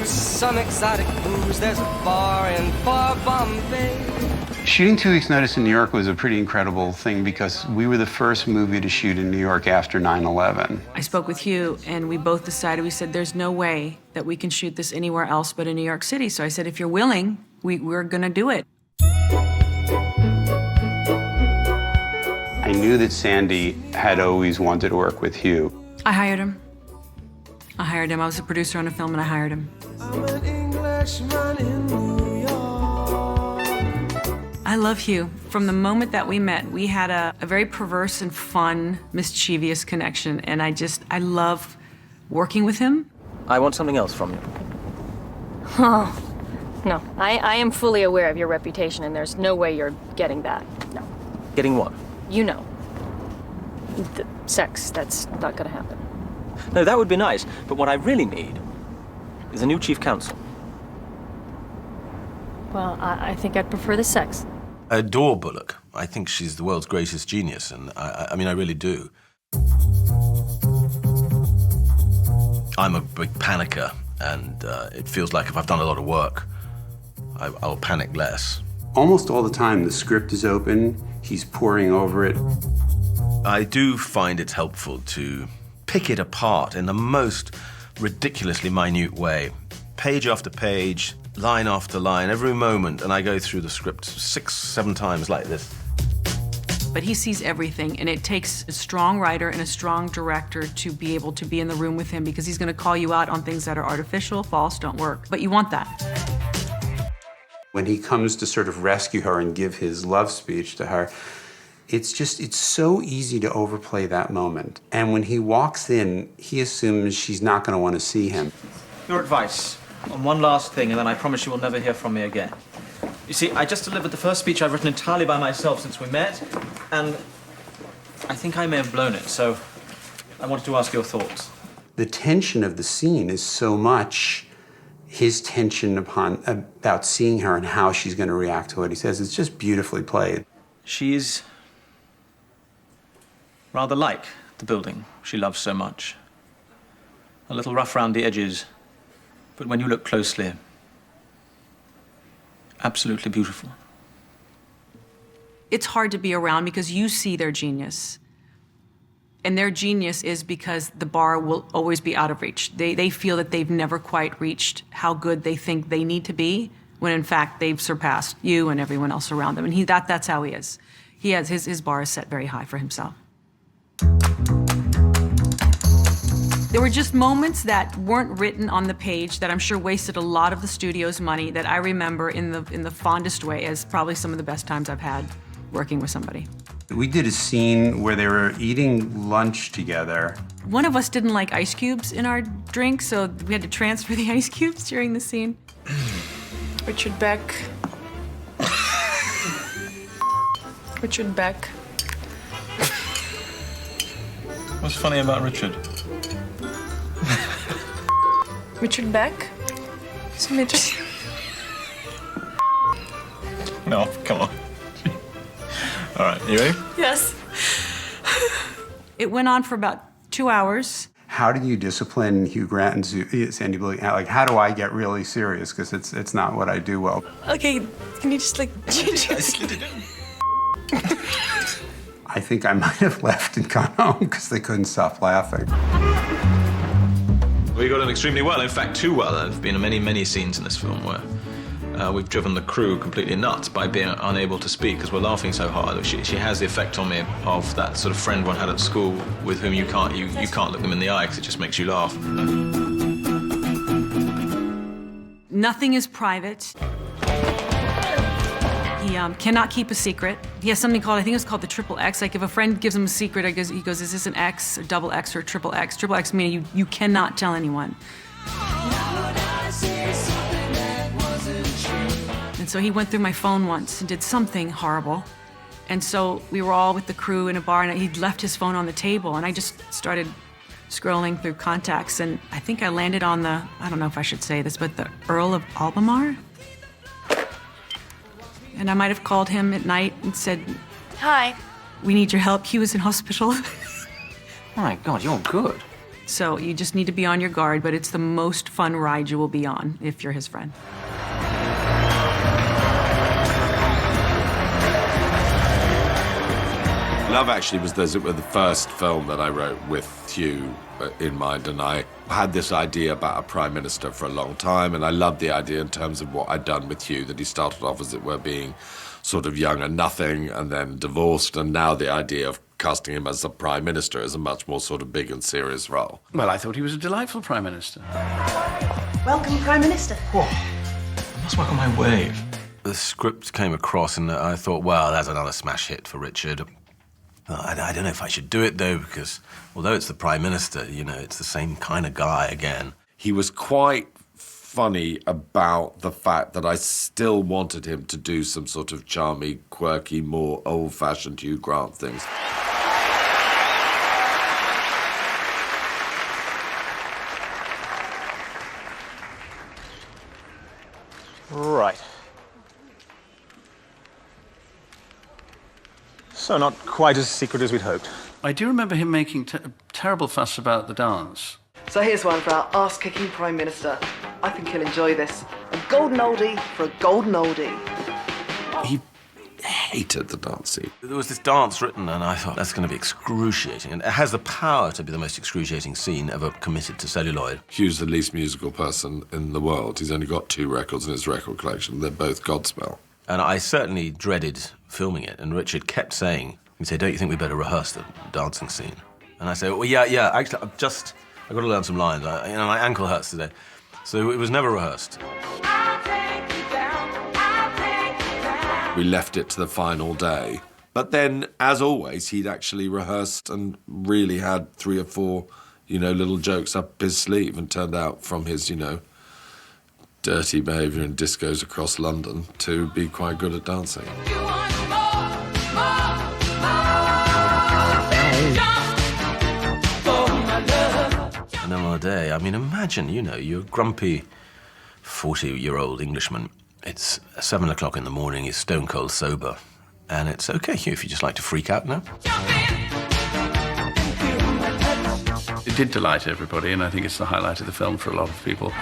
[SPEAKER 15] use some exotic booze, there's a bar in far Bombay.
[SPEAKER 17] Shooting 2 Weeks' Notice in New York was a pretty incredible thing because we were the first movie to shoot in New York after 9/11.
[SPEAKER 20] I spoke with Hugh, and we both decided, we said, there's no way that we can shoot this anywhere else but in New York City. So I said, if you're willing, we're gonna do it.
[SPEAKER 17] I knew that Sandy had always wanted to work with Hugh.
[SPEAKER 20] I hired him. I was a producer on a film, and I hired him.
[SPEAKER 15] I'm an Englishman in New York.
[SPEAKER 20] I love Hugh. From the moment that we met, we had a very perverse and fun, mischievous connection, and I love working with him.
[SPEAKER 18] I want something else from you.
[SPEAKER 25] Oh, no. I am fully aware of your reputation, and there's no way you're getting that. No.
[SPEAKER 18] Getting what?
[SPEAKER 25] You know. The sex, that's not gonna happen.
[SPEAKER 18] No, that would be nice, but what I really need is a new chief counsel.
[SPEAKER 25] Well, I think I'd prefer the sex.
[SPEAKER 7] I adore Bullock. I think she's the world's greatest genius, and I mean, I really do. I'm a big panicker, and it feels like if I've done a lot of work, I'll panic less.
[SPEAKER 17] Almost all the time, the script is open, he's poring over it.
[SPEAKER 7] I do find it's helpful to pick it apart in the most ridiculously minute way. Page after page, line after line, every moment, and I go through the script 6, 7 times like this.
[SPEAKER 20] But he sees everything, and it takes a strong writer and a strong director to be able to be in the room with him, because he's gonna call you out on things that are artificial, false, don't work. But you want that.
[SPEAKER 17] When he comes to sort of rescue her and give his love speech to her, it's so easy to overplay that moment. And when he walks in, he assumes she's not going to want to see him.
[SPEAKER 18] Your advice on one last thing, and then I promise you will never hear from me again. You see, I just delivered the first speech I've written entirely by myself since we met, and I think I may have blown it, so I wanted to ask your thoughts.
[SPEAKER 17] The tension of the scene is so much his tension about seeing her and how she's going to react to what he says. It's just beautifully played.
[SPEAKER 18] She's rather like the building she loves so much. A little rough around the edges, but when you look closely, absolutely beautiful.
[SPEAKER 20] It's hard to be around because you see their genius. And their genius is because the bar will always be out of reach. They feel that they've never quite reached how good they think they need to be, when in fact they've surpassed you and everyone else around them. And that's how he is. He has his bar is set very high for himself. There were just moments that weren't written on the page that I'm sure wasted a lot of the studio's money that I remember in the fondest way as probably some of the best times I've had working with somebody.
[SPEAKER 17] We did a scene where they were eating lunch together.
[SPEAKER 20] One of us didn't like ice cubes in our drink, so we had to transfer the ice cubes during the scene.
[SPEAKER 26] Richard Beck. Richard Beck.
[SPEAKER 12] What's funny about Richard?
[SPEAKER 26] Richard Beck? Some interesting.
[SPEAKER 12] No, come on. All right, you ready?
[SPEAKER 20] Yes. It went on for about 2 hours.
[SPEAKER 17] How do you discipline Hugh Grant and Sandy Bullock? Like, how do I get really serious? Because it's not what I do well.
[SPEAKER 26] Okay, can you just like...
[SPEAKER 17] I think I might have left and gone home because they couldn't stop laughing.
[SPEAKER 12] We got on extremely well, in fact, too well. There have been many, many scenes in this film where
[SPEAKER 18] We've driven the crew completely nuts by being unable to speak because we're laughing so hard. She has the effect on me of that sort of friend one had at school with whom you can't look them in the eye because it just makes you laugh.
[SPEAKER 20] Nothing is private. He cannot keep a secret. He has something called, I think it's called the triple X. Like if a friend gives him a secret, he goes, is this an X, a double X, or a triple X? Triple X meaning you cannot tell anyone. And so he went through my phone once and did something horrible. And so we were all with the crew in a bar, and he'd left his phone on the table, and I just started scrolling through contacts, and I think I landed on the, I don't know if I should say this, but the Earl of Albemarle. And I might have called him at night and said,
[SPEAKER 26] Hi.
[SPEAKER 20] We need your help. He was in hospital.
[SPEAKER 18] Oh my God, you're good.
[SPEAKER 20] So you just need to be on your guard, but it's the most fun ride you will be on if you're his friend.
[SPEAKER 19] Love Actually was the first film that I wrote with Hugh in mind, and I had this idea about a prime minister for a long time, and I loved the idea in terms of what I'd done with Hugh, that he started off, as it were, being sort of young and nothing, and then divorced, and now the idea of casting him as a prime minister is a much more sort of big and serious role.
[SPEAKER 10] Well, I thought he was a delightful prime minister.
[SPEAKER 2] Welcome, Prime Minister.
[SPEAKER 18] Whoa, I must work on my wave. The script came across, and I thought, well, that's another smash hit for Richard. I don't know if I should do it, though, because although it's the Prime Minister, you know, it's the same kind of guy again.
[SPEAKER 19] He was quite funny about the fact that I still wanted him to do some sort of charmy, quirky, more old-fashioned Hugh Grant things.
[SPEAKER 12] Right. So not quite as secret as we'd hoped.
[SPEAKER 10] I do remember him making a terrible fuss about the dance.
[SPEAKER 2] So here's one for our ass-kicking Prime Minister. I think he'll enjoy this. A golden oldie for a golden oldie.
[SPEAKER 19] He hated the dance scene.
[SPEAKER 18] There was this dance written, and I thought, that's going to be excruciating. And it has the power to be the most excruciating scene ever committed to celluloid.
[SPEAKER 19] Hugh's the least musical person in the world. He's only got 2 records in his record collection. They're both Godspell.
[SPEAKER 18] And I certainly dreaded filming it, and Richard kept saying, he'd say, don't you think we better rehearse the dancing scene? And I say, well, yeah, actually, I've got to learn some lines. My ankle hurts today. So it was never rehearsed.
[SPEAKER 19] We left it to the final day. But then, as always, he'd actually rehearsed and really had 3 or 4, little jokes up his sleeve, and turned out from his, dirty behaviour in discos across London to be quite good at dancing.
[SPEAKER 18] And then on a day, imagine, you're a grumpy 40-year-old Englishman. It's 7 o'clock in the morning, you're stone cold sober, and it's okay, Hugh, if you just like to freak out now.
[SPEAKER 10] It did delight everybody, and I think it's the highlight of the film for a lot of people.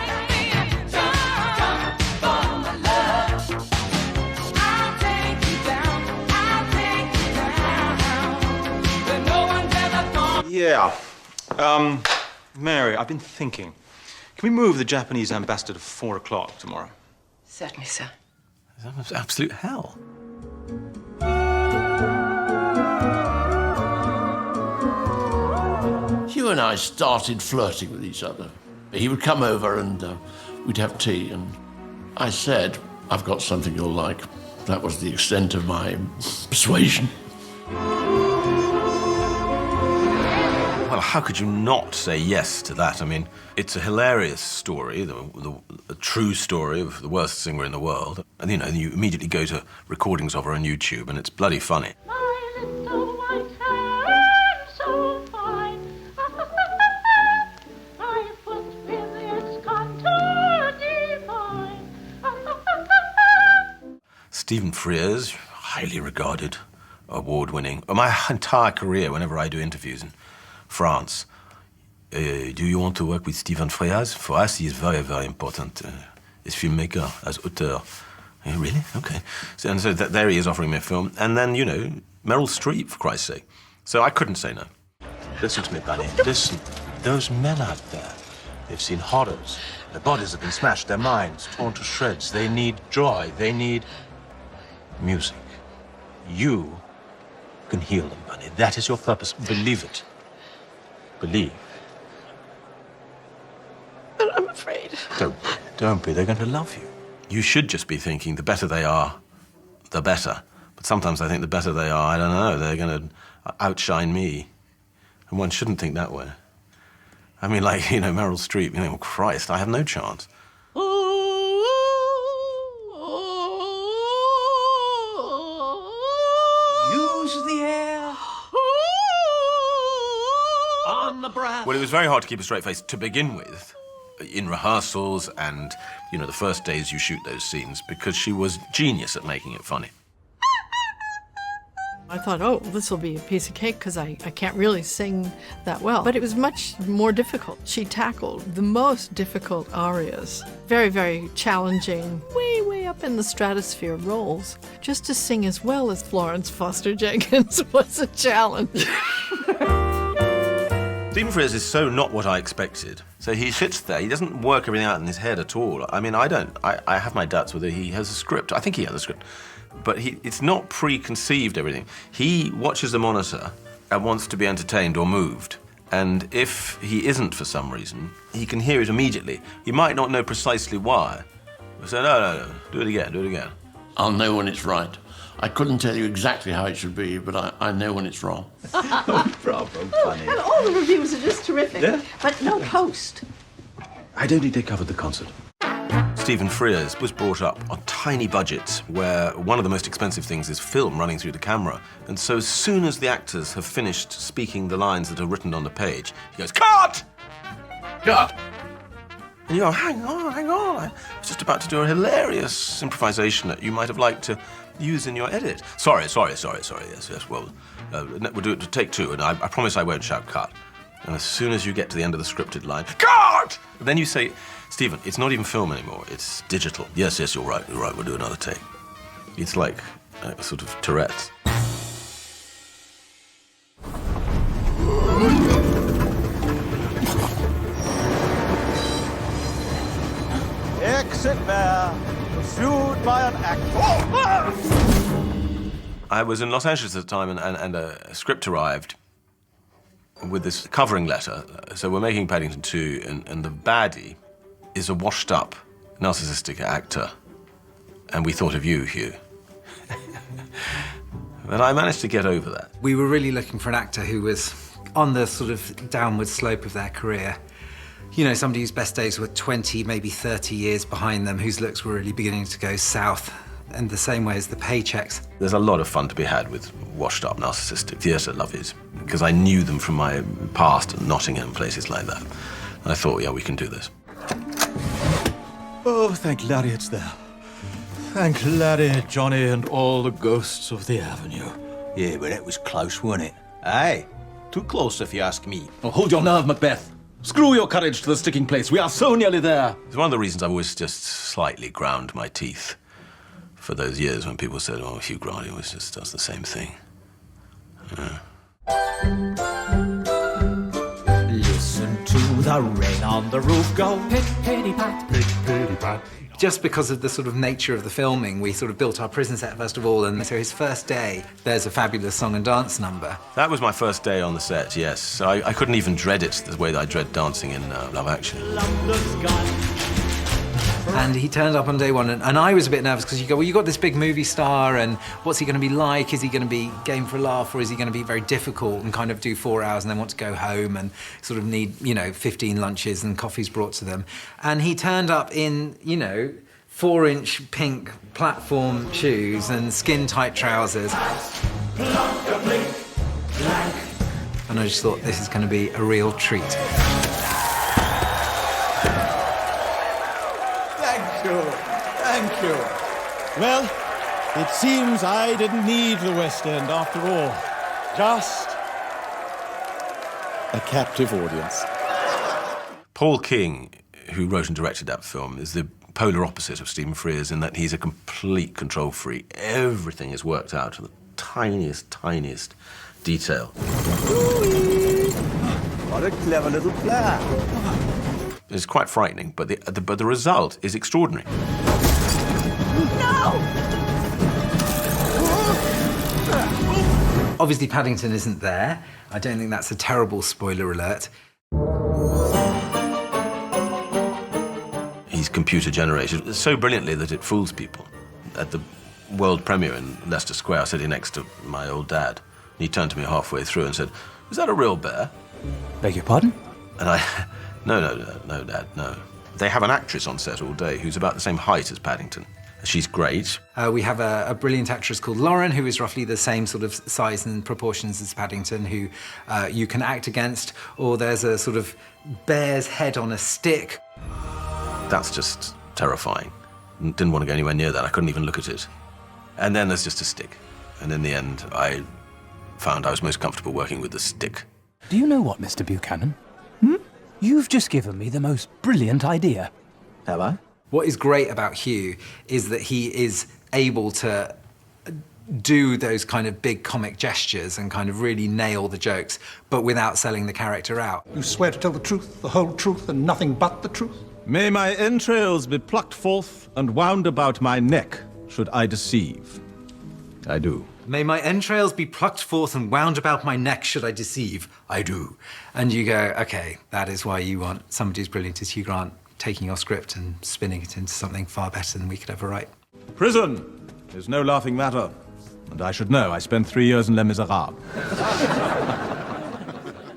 [SPEAKER 12] Yeah. Mary, I've been thinking. Can we move the Japanese ambassador to 4 o'clock tomorrow?
[SPEAKER 2] Certainly, sir.
[SPEAKER 18] That's absolute hell.
[SPEAKER 3] Hugh and I started flirting with each other. He would come over and we'd have tea, and I said, I've got something you'll like. That was the extent of my persuasion.
[SPEAKER 18] Well, how could you not say yes to that? It's a hilarious story, a true story of the worst singer in the world. And, you immediately go to recordings of her on YouTube, and it's bloody funny. Stephen Frears, highly regarded, award-winning. My entire career, whenever I do interviews in France, do you want to work with Stephen Frears? For us, he is very, very important as filmmaker, as auteur. Yeah, really? Okay. So there he is offering me a film. And then, Meryl Streep, for Christ's sake. So I couldn't say no.
[SPEAKER 7] Listen to me, Bunny. Listen. Those men out there, they've seen horrors. Their bodies have been smashed, their minds torn to shreds. They need joy. They need music. You can heal them, Bunny. That is your purpose. Believe it. Believe.
[SPEAKER 26] But I'm afraid.
[SPEAKER 7] Don't be. They're going to love you. You should just be thinking the better they are, the better. But sometimes I think the better they are, I don't know, they're going to outshine me. And one shouldn't think that way. I mean, like, you know, Meryl Streep, you know, Christ, I have no chance.
[SPEAKER 3] Use the air on the breath.
[SPEAKER 7] Well, it was very hard to keep a straight face to begin with, in rehearsals and, you know, the first days you shoot those scenes, because she was genius at making it funny.
[SPEAKER 26] I thought, oh, this will be a piece of cake because I can't really sing that well. But it was much more difficult. She tackled the most difficult arias. Very, very challenging, way, way up in the stratosphere roles. Just to sing as well as Florence Foster Jenkins was a challenge.
[SPEAKER 7] Stephen Frears is so not what I expected. So he sits there, he doesn't work everything out in his head at all. I mean, I have my doubts whether he has a script. I think he has a script. But it's not preconceived, everything. He watches the monitor and wants to be entertained or moved. And if he isn't for some reason, he can hear it immediately. He might not know precisely why. So no, do it again.
[SPEAKER 3] I'll know when it's right. I couldn't tell you exactly how it should be, but I know when it's wrong.
[SPEAKER 1] Oh, bravo, funny.
[SPEAKER 4] And all the reviews are just terrific.
[SPEAKER 1] Yeah?
[SPEAKER 4] But no post.
[SPEAKER 1] I don't think they covered the concert.
[SPEAKER 7] Stephen Frears was brought up on tiny budgets where one of the most expensive things is film running through the camera. And so as soon as the actors have finished speaking the lines that are written on the page, he goes, "Cut! Cut!" And you go, hang on. I was just about to do a hilarious improvisation that you might have liked to use in your edit. Sorry. Yes, well, we'll do it to take two, and I promise I won't shout cut. And as soon as you get to the end of the scripted line, cut! And then you say, Stephen, it's not even film anymore, it's digital. Yes, you're right, we'll do another take. It's like a sort of Tourette's.
[SPEAKER 5] Exit there, pursued by an actor.
[SPEAKER 7] I was in Los Angeles at the time, and a script arrived with this covering letter. So we're making Paddington 2, and the baddie is a washed-up, narcissistic actor. And we thought of you, Hugh. But I managed to get over that.
[SPEAKER 11] We were really looking for an actor who was on the sort of downward slope of their career. You know, somebody whose best days were 20, maybe 30 years behind them, whose looks were really beginning to go south, in the same way as the paychecks.
[SPEAKER 7] There's a lot of fun to be had with washed-up, narcissistic theatre lovies, because I knew them from my past at Nottingham, places like that. And I thought, yeah, we can do this.
[SPEAKER 5] Oh, thank Larry it's there. Thank Larry, Johnny, and all the ghosts of the Avenue.
[SPEAKER 16] Yeah, but it was close, wasn't it? Aye, too close if you ask me.
[SPEAKER 1] Oh, hold your nerve, Macbeth. Screw your courage to the sticking place. We are so nearly there.
[SPEAKER 7] It's one of the reasons I've always just slightly ground my teeth for those years when people said, oh, Hugh Grant always just does the same thing.
[SPEAKER 16] Listen to the rain on the roof go pit-pitty-pat, pit-pitty-pat.
[SPEAKER 11] Just because of the sort of nature of the filming, we sort of built our prison set first of all, and so his first day, there's a fabulous song and dance number.
[SPEAKER 7] That was my first day on the set, yes. So I couldn't even dread it the way that I dread dancing in Love Actually.
[SPEAKER 11] And he turned up on day one, and I was a bit nervous because you go, well, you got this big movie star, and what's he going to be like? Is he going to be game for a laugh, or is he going to be very difficult and kind of do 4 hours and then want to go home and sort of need, 15 lunches and coffees brought to them? And he turned up in, 4-inch pink platform shoes and skin-tight trousers. And I just thought, this is going to be a real treat.
[SPEAKER 5] Thank you. Well, it seems I didn't need the West End after all. Just a captive audience.
[SPEAKER 7] Paul King, who wrote and directed that film, is the polar opposite of Stephen Frears in that he's a complete control freak. Everything is worked out to the tiniest detail.
[SPEAKER 5] What a clever little plan.
[SPEAKER 7] It's quite frightening, but the result is extraordinary.
[SPEAKER 11] Obviously, Paddington isn't there. I don't think that's a terrible spoiler alert.
[SPEAKER 7] He's computer generated so brilliantly that it fools people. At the world premiere in Leicester Square, I was sitting next to my old dad. He turned to me halfway through and said, "Is that a real bear?"
[SPEAKER 16] Beg your pardon?
[SPEAKER 7] And I, no, Dad, no. They have an actress on set all day who's about the same height as Paddington. She's great.
[SPEAKER 11] We have a brilliant actress called Lauren, who is roughly the same sort of size and proportions as Paddington, who you can act against. Or there's a sort of bear's head on a stick.
[SPEAKER 7] That's just terrifying. Didn't want to go anywhere near that. I couldn't even look at it. And then there's just a stick. And in the end, I found I was most comfortable working with the stick.
[SPEAKER 16] Do you know what, Mr. Buchanan? You've just given me the most brilliant idea.
[SPEAKER 11] Have I? What is great about Hugh is that he is able to do those kind of big comic gestures and kind of really nail the jokes, but without selling the character out.
[SPEAKER 5] You swear to tell the truth, the whole truth, and nothing but the truth? May my entrails be plucked forth and wound about my neck, should I deceive. I do.
[SPEAKER 11] May my entrails be plucked forth and wound about my neck should I deceive. I do. And you go, okay, that is why you want somebody as brilliant as Hugh Grant taking your script and spinning it into something far better than we could ever write.
[SPEAKER 5] Prison is no laughing matter. And I should know, I spent 3 years in Les Miserables.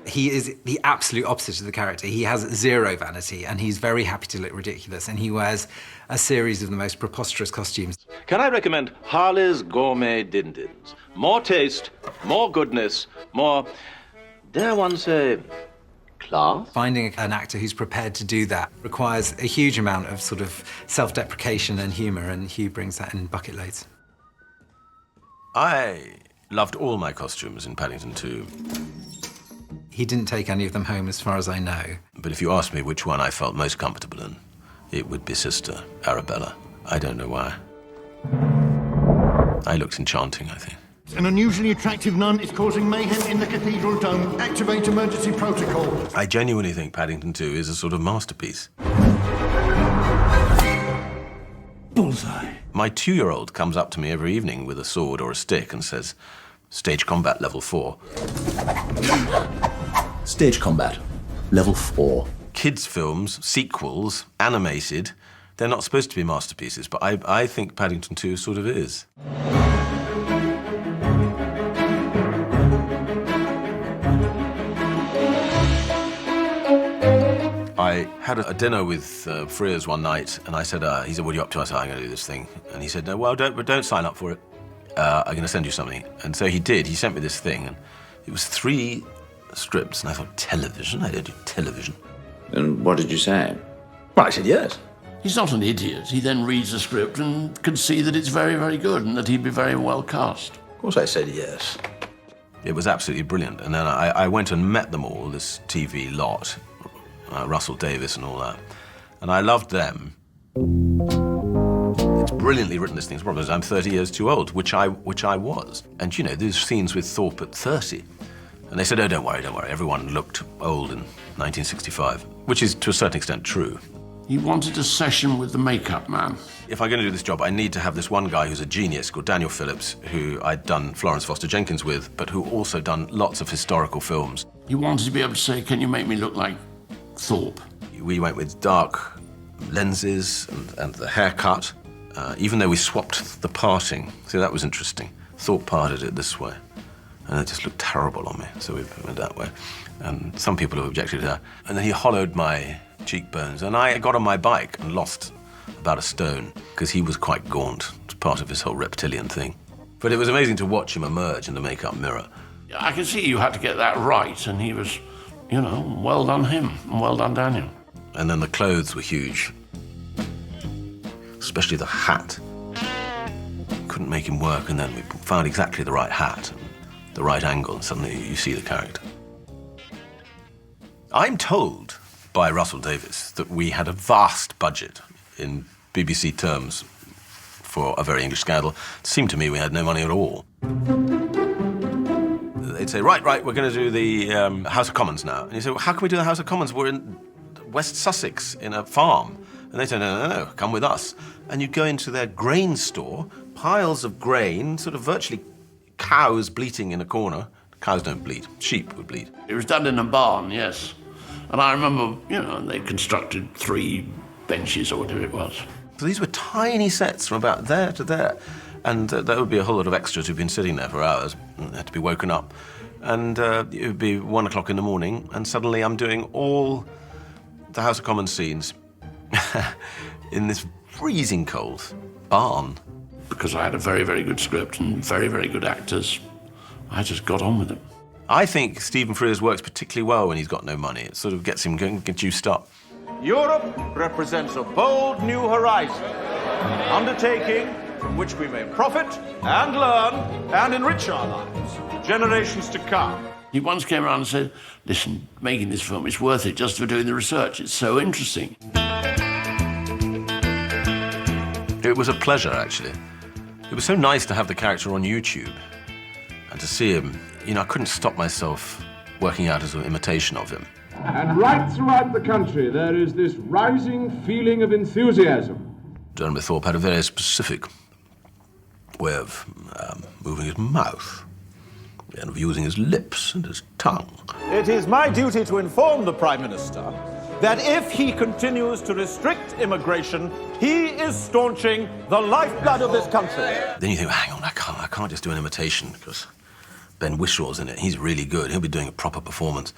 [SPEAKER 11] He is the absolute opposite of the character. He has zero vanity, and he's very happy to look ridiculous, and he wears a series of the most preposterous costumes.
[SPEAKER 8] Can I recommend Harley's Gourmet Din-Dins? More taste, more goodness, more, dare one say, class?
[SPEAKER 11] Finding an actor who's prepared to do that requires a huge amount of sort of self-deprecation and humour, and Hugh brings that in bucket loads.
[SPEAKER 7] I loved all my costumes in Paddington 2.
[SPEAKER 11] He didn't take any of them home, as far as I know.
[SPEAKER 7] But if you asked me which one I felt most comfortable in, it would be Sister Arabella. I don't know why. I looked enchanting, I think.
[SPEAKER 9] An unusually attractive nun is causing mayhem in the cathedral dome. Activate emergency protocol.
[SPEAKER 7] I genuinely think Paddington 2 is a sort of masterpiece.
[SPEAKER 9] Bullseye.
[SPEAKER 7] My 2-year-old comes up to me every evening with a sword or a stick and says, "Stage combat level 4.
[SPEAKER 1] Stage combat, level 4.
[SPEAKER 7] Kids' films, sequels, animated, they're not supposed to be masterpieces, but I think Paddington 2 sort of is. I had a dinner with Frears one night, and I said, he said, "What are you up to?" I said, "I'm going to do this thing." And he said, "No, well, don't sign up for it. I'm going to send you something." And so he did. He sent me this thing, and it was 3 scripts, and I thought, television? I don't do television.
[SPEAKER 1] And what did you say? Well, I said yes.
[SPEAKER 3] He's not an idiot. He then reads the script and can see that it's very, very good and that he'd be very well cast.
[SPEAKER 1] Of course I said yes.
[SPEAKER 7] It was absolutely brilliant. And then I went and met them all, this TV lot, Russell Davies and all that. And I loved them. It's brilliantly written, this thing. The problem is I'm 30 years too old, which I was. And, you know, there's scenes with Thorpe at 30. And they said, "Oh, don't worry. Everyone looked old in 1965," which is, to a certain extent, true.
[SPEAKER 3] He wanted a session with the makeup man.
[SPEAKER 7] If I'm going to do this job, I need to have this one guy who's a genius called Daniel Phillips, who I'd done Florence Foster Jenkins with, but who also done lots of historical films.
[SPEAKER 3] He wanted to be able to say, "Can you make me look like Thorpe?"
[SPEAKER 7] We went with dark lenses and the haircut, even though we swapped the parting. So that was interesting. Thorpe parted it this way, and it just looked terrible on me, so we went that way. And some people have objected to that. And then he hollowed my cheekbones, and I got on my bike and lost about a stone, because he was quite gaunt. It's part of his whole reptilian thing. But it was amazing to watch him emerge in the makeup mirror.
[SPEAKER 3] I can see you had to get that right, and he was, you know, well done him, and well done Daniel.
[SPEAKER 7] And then the clothes were huge, especially the hat. Couldn't make him work, and then we found exactly the right hat, and the right angle, and suddenly you see the character. I'm told by Russell Davies that we had a vast budget in BBC terms for A Very English Scandal. It seemed to me we had no money at all. They'd say, right, we're going to do the House of Commons now. And you say, well, how can we do the House of Commons? West Sussex in a farm. And they say, no, come with us. And you'd go into their grain store, piles of grain, sort of virtually cows bleating in a corner. Cows don't bleat, sheep would bleat.
[SPEAKER 3] It was done in a barn, yes. And I remember, they constructed 3 benches or whatever it was.
[SPEAKER 7] So these were tiny sets from about there to there. And there would be a whole lot of extras who'd been sitting there for hours and had to be woken up. And it would be 1 o'clock in the morning, and suddenly I'm doing all the House of Commons scenes in this freezing cold barn.
[SPEAKER 3] Because I had a very, very good script and very, very good actors, I just got on with it.
[SPEAKER 7] I think Stephen Frears works particularly well when he's got no money. It sort of gets him get juiced up.
[SPEAKER 8] Europe represents a bold new horizon, an undertaking from which we may profit and learn and enrich our lives for generations to come.
[SPEAKER 3] He once came around and said, listen, making this film is worth it just for doing the research. It's so interesting.
[SPEAKER 7] It was a pleasure, actually. It was so nice to have the character on YouTube and to see him. I couldn't stop myself working out as an imitation of him.
[SPEAKER 13] And right throughout the country, there is this rising feeling of enthusiasm.
[SPEAKER 7] Jeremy Thorpe had a very specific way of moving his mouth and of using his lips and his tongue.
[SPEAKER 8] It is my duty to inform the Prime Minister that if he continues to restrict immigration, he is staunching the lifeblood of this country.
[SPEAKER 7] Then you think, hang on, I can't just do an imitation because Ben Wishaw's in it. He's really good. He'll be doing a proper performance.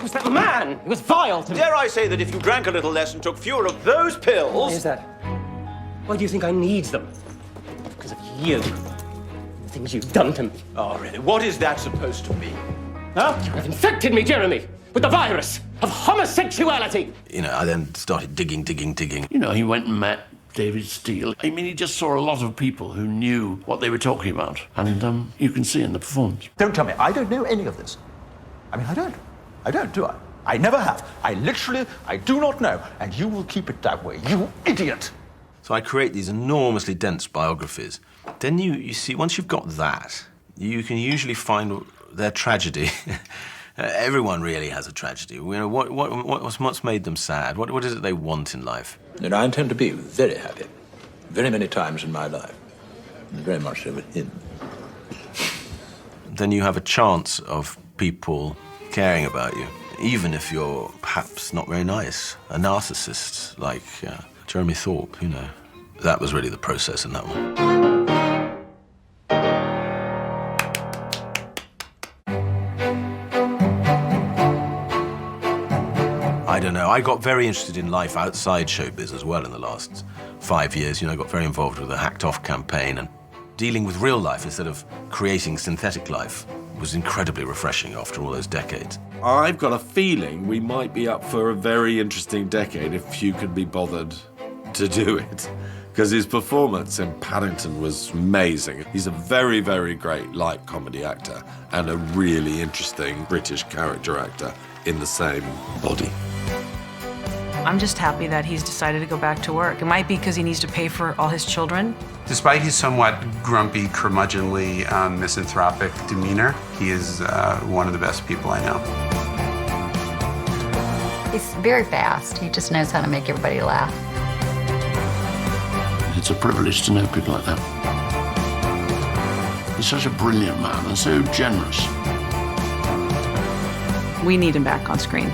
[SPEAKER 15] Was that man? It was vile to me.
[SPEAKER 8] Dare I say that if you drank a little less and took fewer of those pills...
[SPEAKER 15] Why is that? Why do you think I need them? Because of you. The things you've done to me.
[SPEAKER 8] Oh, really? What is that supposed to mean? Huh?
[SPEAKER 15] You have infected me, Jeremy, with the virus of homosexuality.
[SPEAKER 7] I then started digging.
[SPEAKER 3] He went and met David Steele. He just saw a lot of people who knew what they were talking about. And you can see in the performance.
[SPEAKER 8] Don't tell me. I don't know any of this. I don't. I don't, do I? I never have. I do not know. And you will keep it that way, you idiot.
[SPEAKER 7] So I create these enormously dense biographies. Then you see, once you've got that, you can usually find their tragedy. Everyone really has a tragedy. What's made them sad? What is it they want in life?
[SPEAKER 14] And I intend to be very happy. Very many times in my life. And very much so with him.
[SPEAKER 7] Then you have a chance of people caring about you, even if you're perhaps not very nice. A narcissist like Jeremy Thorpe, That was really the process in that one. I don't know. I got very interested in life outside showbiz as well in the last 5 years. I got very involved with the Hacked Off campaign, and dealing with real life instead of creating synthetic life was incredibly refreshing after all those decades.
[SPEAKER 19] I've got a feeling we might be up for a very interesting decade if Hugh could be bothered to do it. Because his performance in Paddington was amazing. He's a very, very great light comedy actor and a really interesting British character actor in the same body.
[SPEAKER 20] I'm just happy that he's decided to go back to work. It might be because he needs to pay for all his children.
[SPEAKER 17] Despite his somewhat grumpy, curmudgeonly, misanthropic demeanor, he is one of the best people I know.
[SPEAKER 21] He's very fast. He just knows how to make everybody laugh.
[SPEAKER 3] It's a privilege to know people like that. He's such a brilliant man and so generous.
[SPEAKER 20] We need him back on screen.